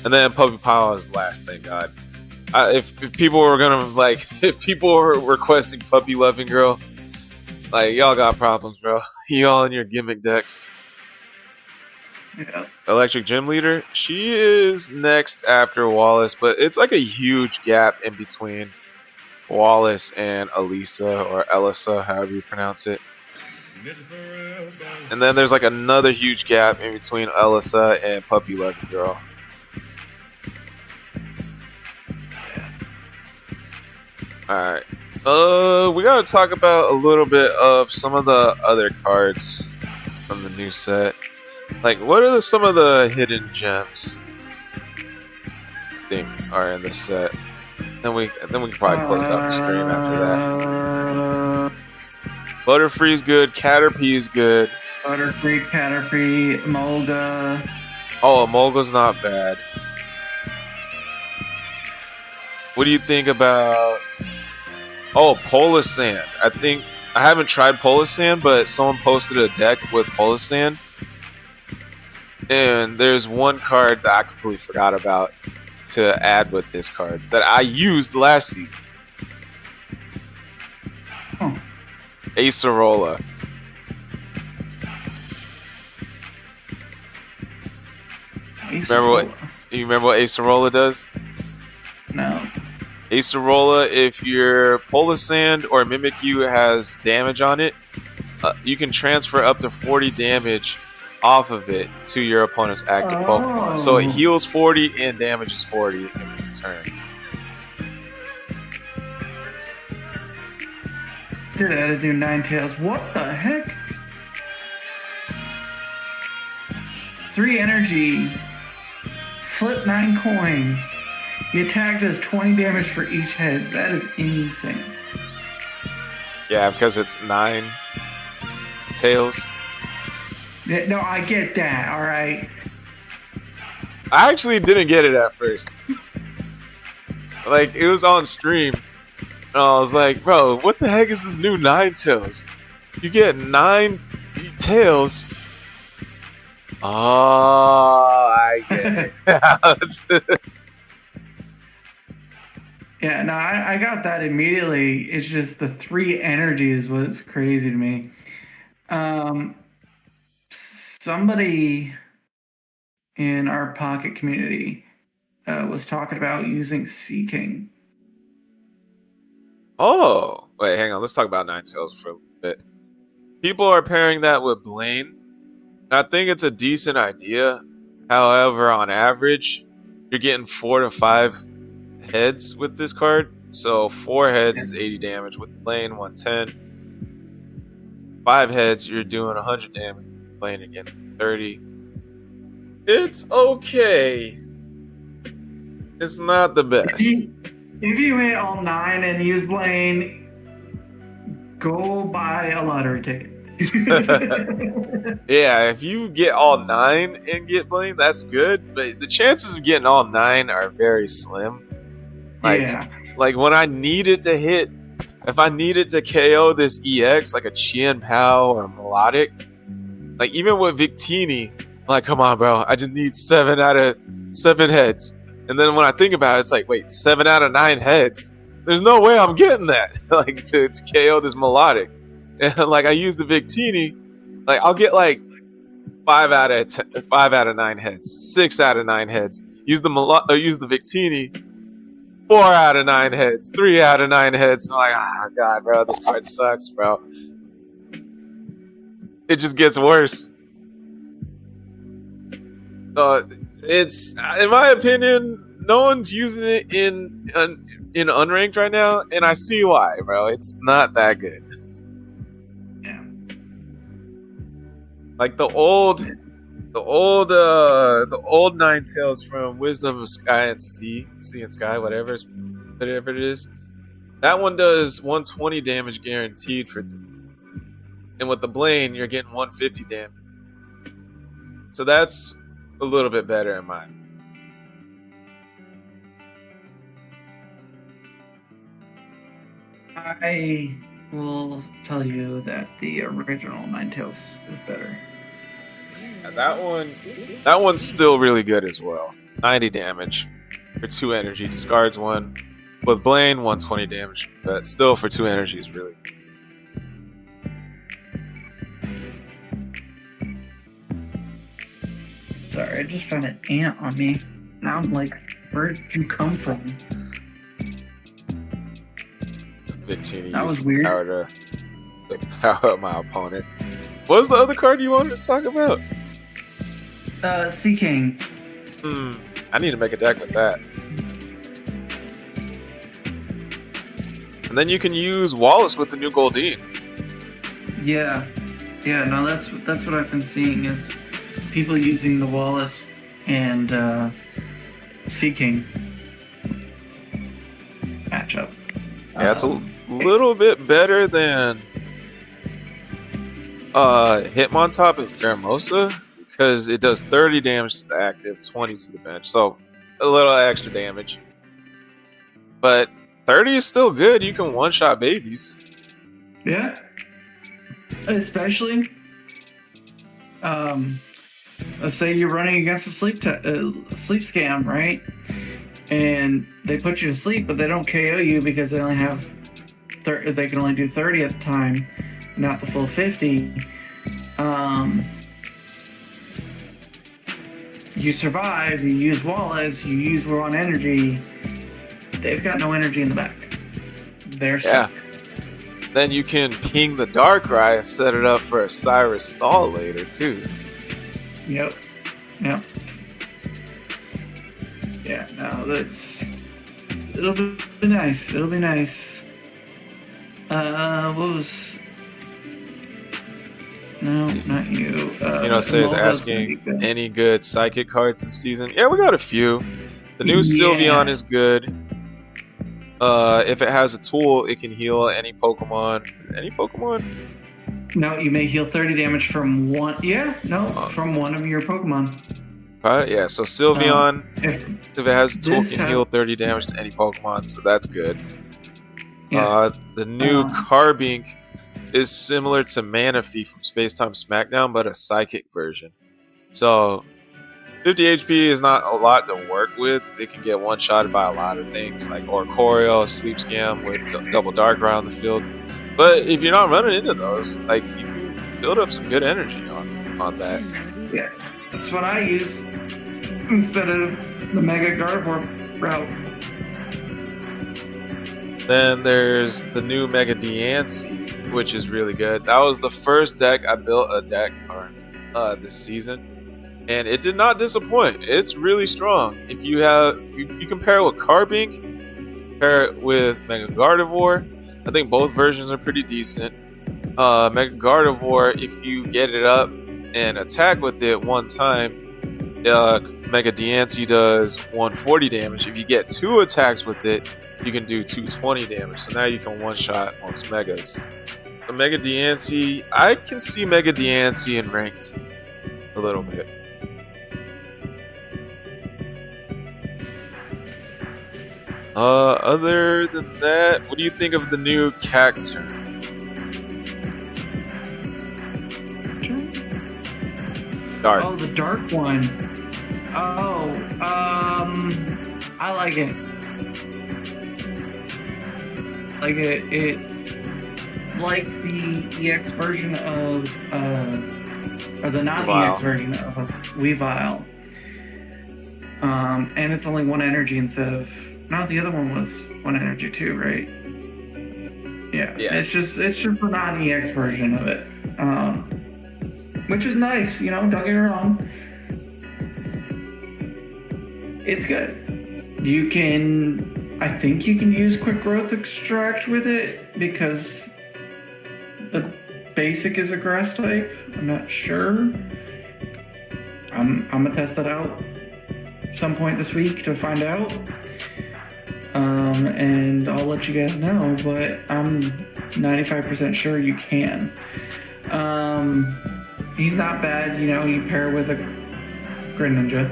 Speaker 2: And then Puppy Power is last, thank God. If people were gonna if people were requesting Puppy Loving Girl, like y'all got problems, bro. Y'all in your gimmick decks.
Speaker 3: Yeah.
Speaker 2: Electric Gym Leader, she is next after Wallace, but it's like a huge gap in between Wallace and Elisa or Elisa, however you pronounce it. And then there's like another huge gap in between Elisa and Puppy Loving Girl. Alright. We gotta talk about a little bit of some of the other cards from the new set. Like, what are some of the hidden gems I think are in this set? Then we can probably close out the stream after that. Butterfree's good, Caterpie's good.
Speaker 3: Butterfree, Caterpie, Emolga.
Speaker 2: Oh, Emolga's not bad. What do you think about... Oh, Polisand. I haven't tried Polisand, but someone posted a deck with Polisand. And there's one card that I completely forgot about to add with this card that I used last season.
Speaker 3: Oh.
Speaker 2: Acerola. You remember what Acerola does?
Speaker 3: No.
Speaker 2: Acerola, if your Polisand or Mimikyu has damage on it, you can transfer up to 40 damage off of it to your opponent's active Pokemon. So it heals 40 and damages 40 in return.
Speaker 3: Did add a new Ninetales. What the heck? 3 energy. Flip 9 coins. The attack does 20 damage for each head. That is insane.
Speaker 2: Yeah, because it's 9 tails.
Speaker 3: Yeah, no, I get that, alright.
Speaker 2: I actually didn't get it at first. Like, it was on stream. And I was like, bro, what the heck is this new 9 tails? You get 9 tails. Oh, I get it.
Speaker 3: Yeah, no, I got that immediately. It's just the 3 energy is what's crazy to me. somebody in our Pocket community was talking about using Sea King.
Speaker 2: Oh, wait, hang on. Let's talk about Ninetales for a little bit. People are pairing that with Blaine. I think it's a decent idea. However, on average, you're getting 4 to 5 heads with this card. So 4 heads is 80 damage. With Blaine, 110. 5 heads, you're doing 100 damage. Blaine again, 30. It's okay. It's not the best.
Speaker 3: If you hit all 9 and use Blaine, go buy a lottery ticket.
Speaker 2: Yeah, if you get all 9 and get Blaine, that's good. But the chances of getting all 9 are very slim. Like when I needed to hit, if I needed to KO this EX, like a Chien Pao or a Melodic, like even with Victini, I'm like, come on, bro, I just need 7 out of 7 heads. And then when I think about it, it's like, wait, 7 out of 9 heads? There's no way I'm getting that, like to KO this Melodic. And like I use the Victini, like I'll get like 5 out of 9 heads, 6 out of 9 heads. Use the Victini, 4 out of 9 heads, 3 out of 9 heads. I'm like, oh god, bro, this card sucks, bro. It just gets worse. It's, in my opinion, no one's using it in unranked right now, and I see why, bro. It's not that good.
Speaker 3: Yeah.
Speaker 2: Like the old Ninetales from Wisdom of Sky and Sea and Sky, whatever it is. That one does 120 damage guaranteed for 3. And with the Blaine, you're getting 150 damage. So that's a little bit better in mine.
Speaker 3: I will tell you that the original Ninetales is better.
Speaker 2: Yeah, that one's still really good as well. 90 damage for 2 energy, discards 1. With Blaine, 120 damage, but still for 2 energy is really good.
Speaker 3: Sorry, I just found an ant on me. Now I'm like, where did you come from?
Speaker 2: Victini
Speaker 3: That was
Speaker 2: used
Speaker 3: weird.
Speaker 2: power to power up my opponent. What was the other card you wanted to talk about?
Speaker 3: Sea King.
Speaker 2: I need to make a deck with that. And then you can use Wallace with the new Goldeen.
Speaker 3: Yeah. No, that's what I've been seeing is people using the Wallace and Sea King matchup.
Speaker 2: Yeah, it's a little bit better than Hitmontop and Pheromosa because it does 30 damage to the active, 20 to the bench, so a little extra damage. But 30 is still good. You can one-shot babies.
Speaker 3: Yeah. Especially, let's say you're running against a sleep scam, right? And they put you to sleep, but they don't KO you because they only have they can only do 30 at the time, not the full 50. You survive. You use Wallace. You use Raw energy. They've got no energy in the back. They're stuck.
Speaker 2: Then you can ping the Darkrai and set it up for a Cyrus stall later too.
Speaker 3: Yep. Yeah, no, it'll be nice. It'll be nice. What was... No, not you.
Speaker 2: Says asking any good psychic cards this season. Yeah, we got a few. The new Sylveon is good. If it has a tool, it can heal any Pokemon. Any Pokemon?
Speaker 3: No, you may heal 30 damage from one. Yeah, no, from one of your Pokemon.
Speaker 2: Yeah, so Sylveon, if it has a tool, can heal 30 damage to any Pokemon, so that's good.
Speaker 3: Yeah.
Speaker 2: The new Carbink is similar to Manaphy from Space Time Smackdown, but a psychic version. So 50 HP is not a lot to work with. It can get one-shotted by a lot of things, like Oricorio, Sleep Scam with double Darkrai on the field. But if you're not running into those, like, you can build up some good energy on that.
Speaker 3: Yeah, that's what I use instead of the Mega Gardevoir route.
Speaker 2: Then there's the new Mega Diancie, which is really good. That was the first deck I built a deck on this season, and it did not disappoint. It's really strong. If you have, you compare it with Carbink, compare it with Mega Gardevoir. I think both versions are pretty decent. Mega Gardevoir, if you get it up and attack with it one time, Mega Diancie does 140 damage. If you get 2 attacks with it, you can do 220 damage. So now you can one-shot most Megas. The Mega Diancie, I can see Mega Diancie in ranked a little bit. Other than that, what do you think of the new Cacturn? Dark.
Speaker 3: Oh, the dark one. Oh, I like it. Like it. It's like the EX version of, or the non-EX version of Weavile. And it's only 1 energy instead of. No, the other one was 1 energy too, right? Yeah. It's just the non-EX version of it. Which is nice, you know, don't get me wrong. It's good. I think you can use Quick Growth Extract with it because the basic is a grass type. I'm not sure. I'm gonna test that out some point this week to find out. And I'll let you guys know, but I'm 95% sure you can. He's not bad, you know, you pair with a Greninja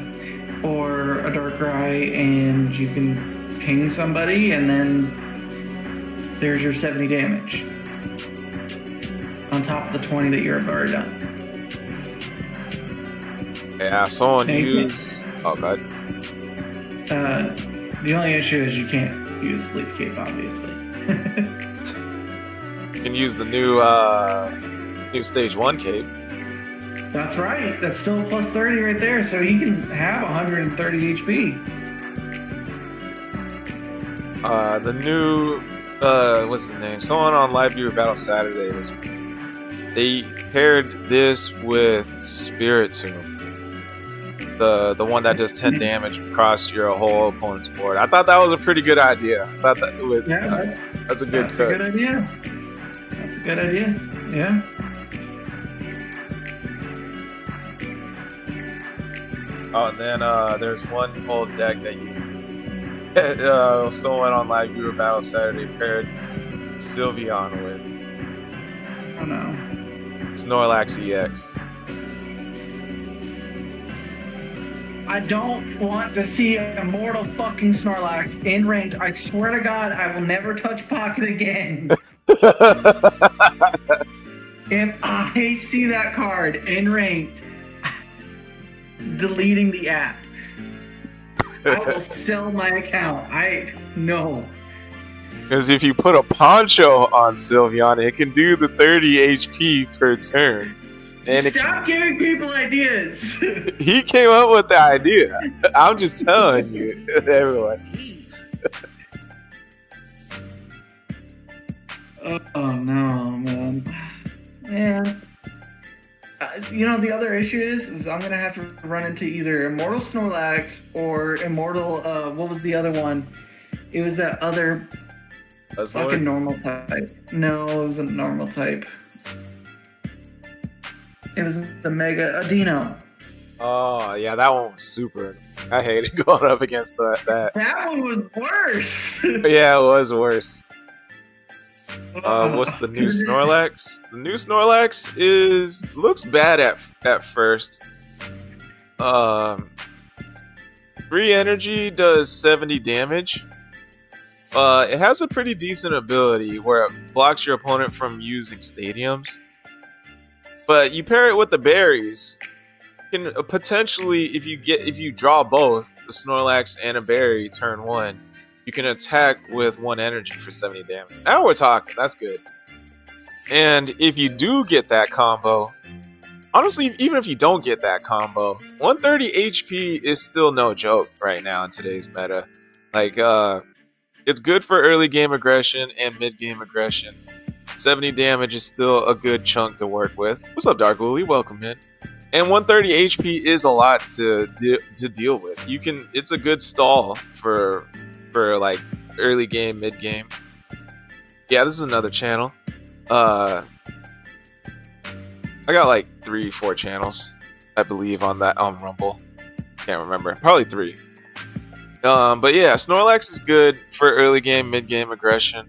Speaker 3: or a Darkrai and you can ping somebody and then there's your 70 damage on top of the 20 that you're already done.
Speaker 2: Yeah, someone use... Oh, God.
Speaker 3: The only issue is you can't use Leaf Cape, obviously.
Speaker 2: You can use the new Stage 1 Cape.
Speaker 3: That's right. That's still a plus 30 right there, so he can have 130 HP.
Speaker 2: The new, what's the name? Someone on Live Viewer Battle Saturday this week. They paired this with Spiritomb. The one that does 10 damage across your whole opponent's board. I thought that was a pretty good idea. I thought that it was, that's a good cut.
Speaker 3: That's a good idea. That's a good idea. Yeah.
Speaker 2: Oh, and then there's one old deck that you someone on Live Viewer Battle Saturday paired Sylveon with.
Speaker 3: Oh no.
Speaker 2: Snorlax EX.
Speaker 3: I don't want to see an immortal fucking Snorlax in ranked. I swear to God, I will never touch Pocket again. If I see that card in ranked, deleting the app. I will sell my account. No.
Speaker 2: Because if you put a poncho on Sylveon, it can do the 30 HP per turn. And
Speaker 3: Stop giving people ideas.
Speaker 2: He came up with the idea. I'm just telling you, everyone.
Speaker 3: Oh no, man. Yeah. You know, the other issue is I'm gonna have to run into either Immortal Snorlax or Immortal. What was the other one? It was that other fucking normal type. No, it wasn't normal type. It was the Mega Adino.
Speaker 2: Oh yeah, that one was super. I hated going up against that.
Speaker 3: That one was worse.
Speaker 2: Yeah, it was worse. What's the new Snorlax? The new Snorlax looks bad at first. 3 energy does 70 damage. It has a pretty decent ability where it blocks your opponent from using stadiums. But you pair it with the berries, you can potentially, if you draw both the Snorlax and a berry turn 1, you can attack with 1 energy for 70 damage. Now we're talking. That's good. And if you do get that combo, honestly, even if you don't get that combo, 130 HP is still no joke right now in today's meta. Like, it's good for early game aggression and mid game aggression. 70 damage is still a good chunk to work with. What's up, Dark Wooly? Welcome in. And 130 HP is a lot to deal with. You can, it's a good stall for like early game, mid game. Yeah, this is another channel. I got like 3-4 channels, I believe, on Rumble. Can't remember. Probably 3. But yeah, Snorlax is good for early game, mid game aggression.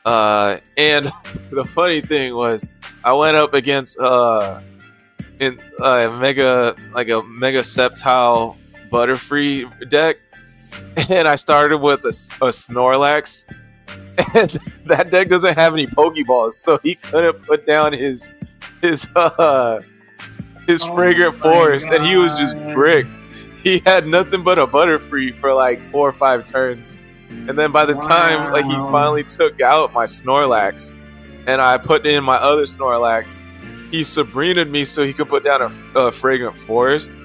Speaker 2: And the funny thing was, I went up against in a mega Sceptile Butterfree deck, and I started with a Snorlax, and that deck doesn't have any Pokeballs, so he couldn't put down his Fragrant Forest, and he was just bricked. He had nothing but a Butterfree for like 4 or 5 turns. And then by the time like he finally took out my Snorlax and I put in my other Snorlax, he Sabrina'd me so he could put down a Fragrant Forest.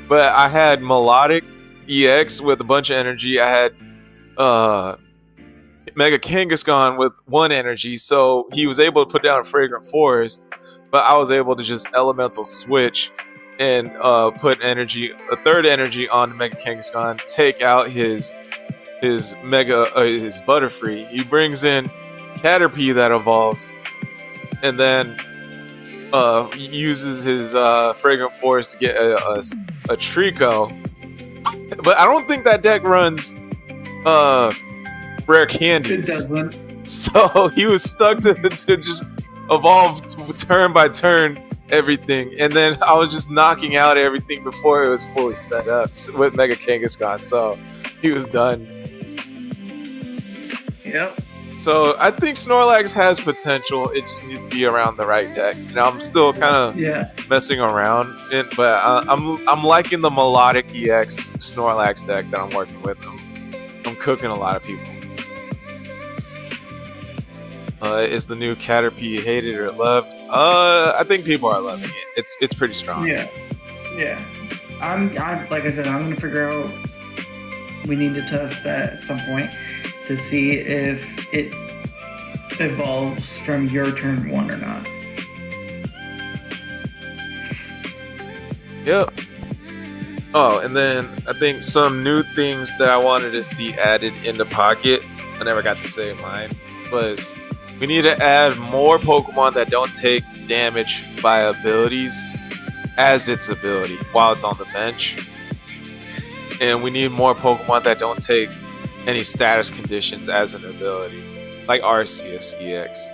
Speaker 2: But I had Melodic EX with a bunch of energy. I had Mega Kangaskhan with 1 energy, so he was able to put down a Fragrant Forest, but I was able to just Elemental Switch and put energy, a 3rd energy on Mega Kangaskhan, take out his Butterfree. He brings in Caterpie that evolves, and then uses his Fragrant Forest to get a Trico. But I don't think that deck runs rare candies.
Speaker 3: It doesn't.
Speaker 2: So he was stuck to just evolve turn by turn everything, and then I was just knocking out everything before it was fully set up with Mega Kangaskhan, so he was done.
Speaker 3: Yep.
Speaker 2: So I think Snorlax has potential. It just needs to be around the right deck. Now I'm still kind of messing around, but I'm liking the Melodic EX Snorlax deck that I'm working with. I'm cooking a lot of people. Is the new Caterpie hated or loved? I think people are loving it. It's pretty strong.
Speaker 3: Yeah. I'm like I said, I'm gonna figure out. We need to test that at some point to see if it evolves from your turn 1 or not.
Speaker 2: Yep. Oh, and then I think some new things that I wanted to see added in the pocket, I never got to say mine, was we need to add more Pokemon that don't take damage by abilities as its ability while it's on the bench. And we need more Pokemon that don't take any status conditions as an ability, like Arceus EX.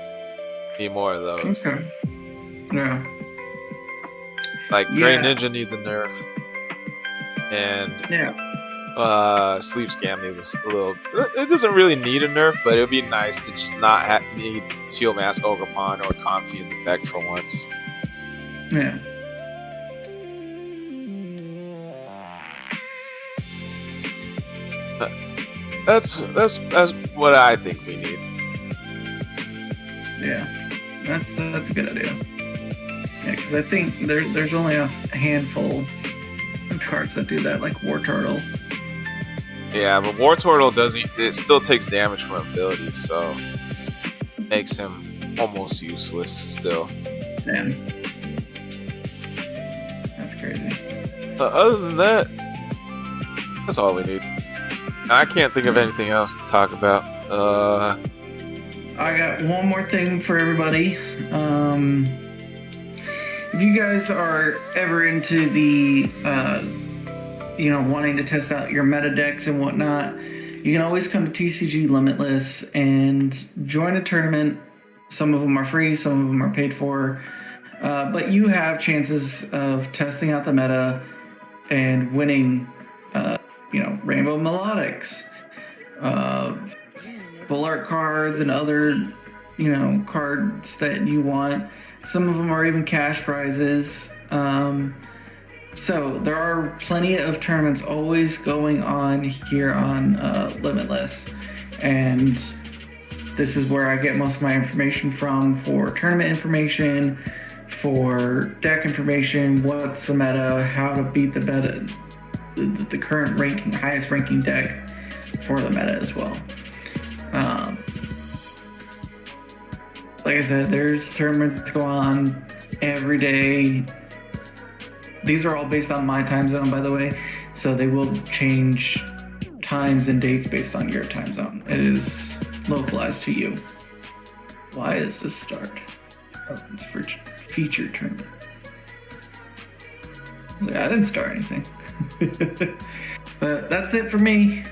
Speaker 2: Need more of those.
Speaker 3: Okay. Yeah.
Speaker 2: Like Great Ninja needs a nerf, and Sleep Scam needs a little. It doesn't really need a nerf, but it would be nice to just not need Teal Mask, Ogerpon, or Comfy in the deck for once.
Speaker 3: Yeah.
Speaker 2: That's what I think we need.
Speaker 3: Yeah, that's a good idea. Yeah, because I think there's only a handful of cards that do that, like Wartortle.
Speaker 2: Yeah, but Wartortle doesn't. It still takes damage from abilities, so it makes him almost useless still.
Speaker 3: Man, that's crazy.
Speaker 2: Other than that, that's all we need. I can't think of anything else to talk about.
Speaker 3: I got one more thing for everybody. If you guys are ever into the, wanting to test out your meta decks and whatnot, you can always come to TCG Limitless and join a tournament. Some of them are free, some of them are paid for, but you have chances of testing out the meta and winning, Rainbow Melodics, full art cards, and other, cards that you want. Some of them are even cash prizes. So there are plenty of tournaments always going on here on Limitless. And this is where I get most of my information from for tournament information, for deck information, what's the meta, how to beat the meta, the current ranking, highest ranking deck for the meta as well. Like I said, there's tournaments go on every day. These are all based on my time zone, by the way, so they will change times and dates based on your time zone. It is localized to you. Why is this start? Oh, it's for feature tournament. I didn't start anything. But that's it for me.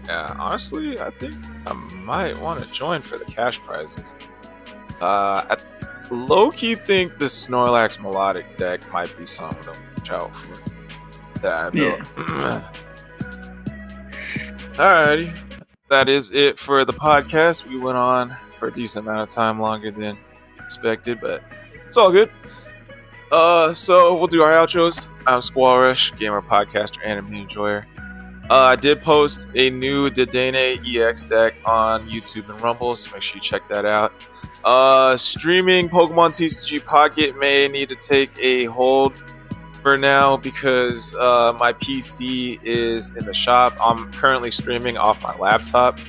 Speaker 2: Yeah, honestly, I think I might want to join for the cash prizes. I low-key think the Snorlax Melodic deck might be something to watch out for. That I built. Yeah. Alrighty. That is it for the podcast. We went on for a decent amount of time, longer than expected, but it's all good. So we'll do our outros. I'm SquallRush, gamer, podcaster, anime enjoyer. I did post a new Dedenne EX deck on YouTube and Rumble, so make sure you check that out. Streaming Pokemon TCG Pocket may need to take a hold for now because my PC is in the shop. I'm currently streaming off my laptop.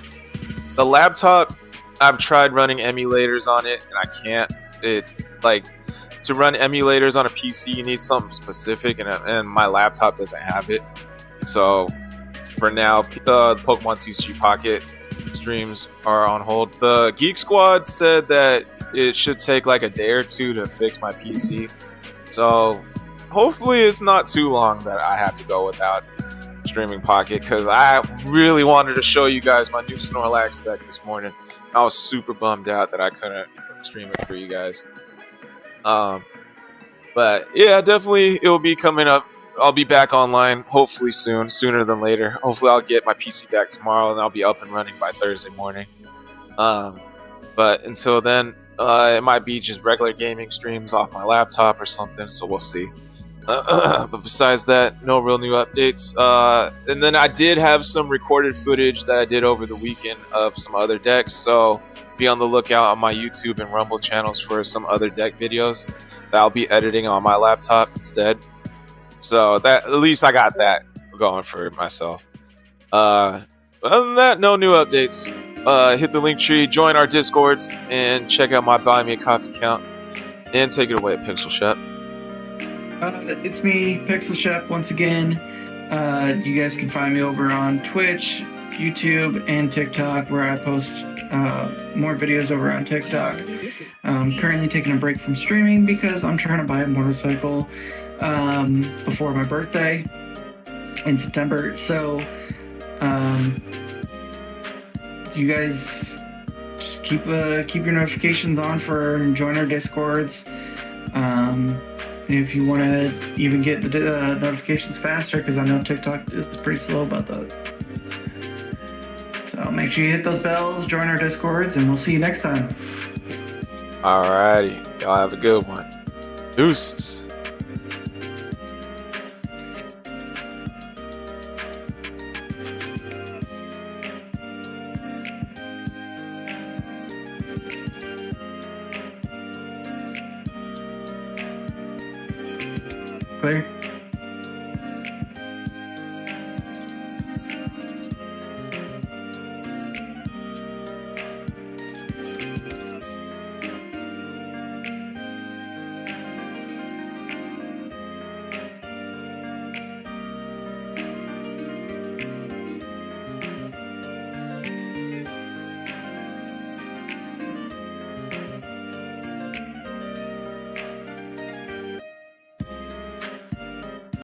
Speaker 2: The laptop, I've tried running emulators on it, and I can't. To run emulators on a PC, you need something specific, and my laptop doesn't have it. So for now, the Pokemon TCG Pocket streams are on hold. The Geek Squad said that it should take like a day or two to fix my PC. So hopefully it's not too long that I have to go without streaming Pocket, because I really wanted to show you guys my new Snorlax deck this morning. I was super bummed out that I couldn't stream it for you guys. But yeah, definitely it will be coming up. I'll be back online hopefully soon, sooner than later. Hopefully I'll get my PC back tomorrow and I'll be up and running by Thursday morning. But until then, it might be just regular gaming streams off my laptop or something, so we'll see. But besides that, no real new updates. And then I did have some recorded footage that I did over the weekend of some other decks, so be on the lookout on my YouTube and Rumble channels for some other deck videos that I'll be editing on my laptop instead. So that, at least I got that going for myself. Other than that, no new updates. Hit the link tree, join our Discords, and check out my Buy Me a Coffee account. And take it away, Pixel Shep.
Speaker 3: It's me, Pixel Shep, once again. You guys can find me over on Twitch, YouTube, and TikTok, where I post more videos over on TikTok. I'm currently taking a break from streaming because I'm trying to buy a motorcycle before my birthday in September. So you guys just keep your notifications on and join our Discords. If you want to even get the notifications faster, because I know TikTok is pretty slow about that. So make sure you hit those bells, join our Discords, and we'll see you next time.
Speaker 2: Alrighty, y'all have a good one. Deuces.
Speaker 3: Clear?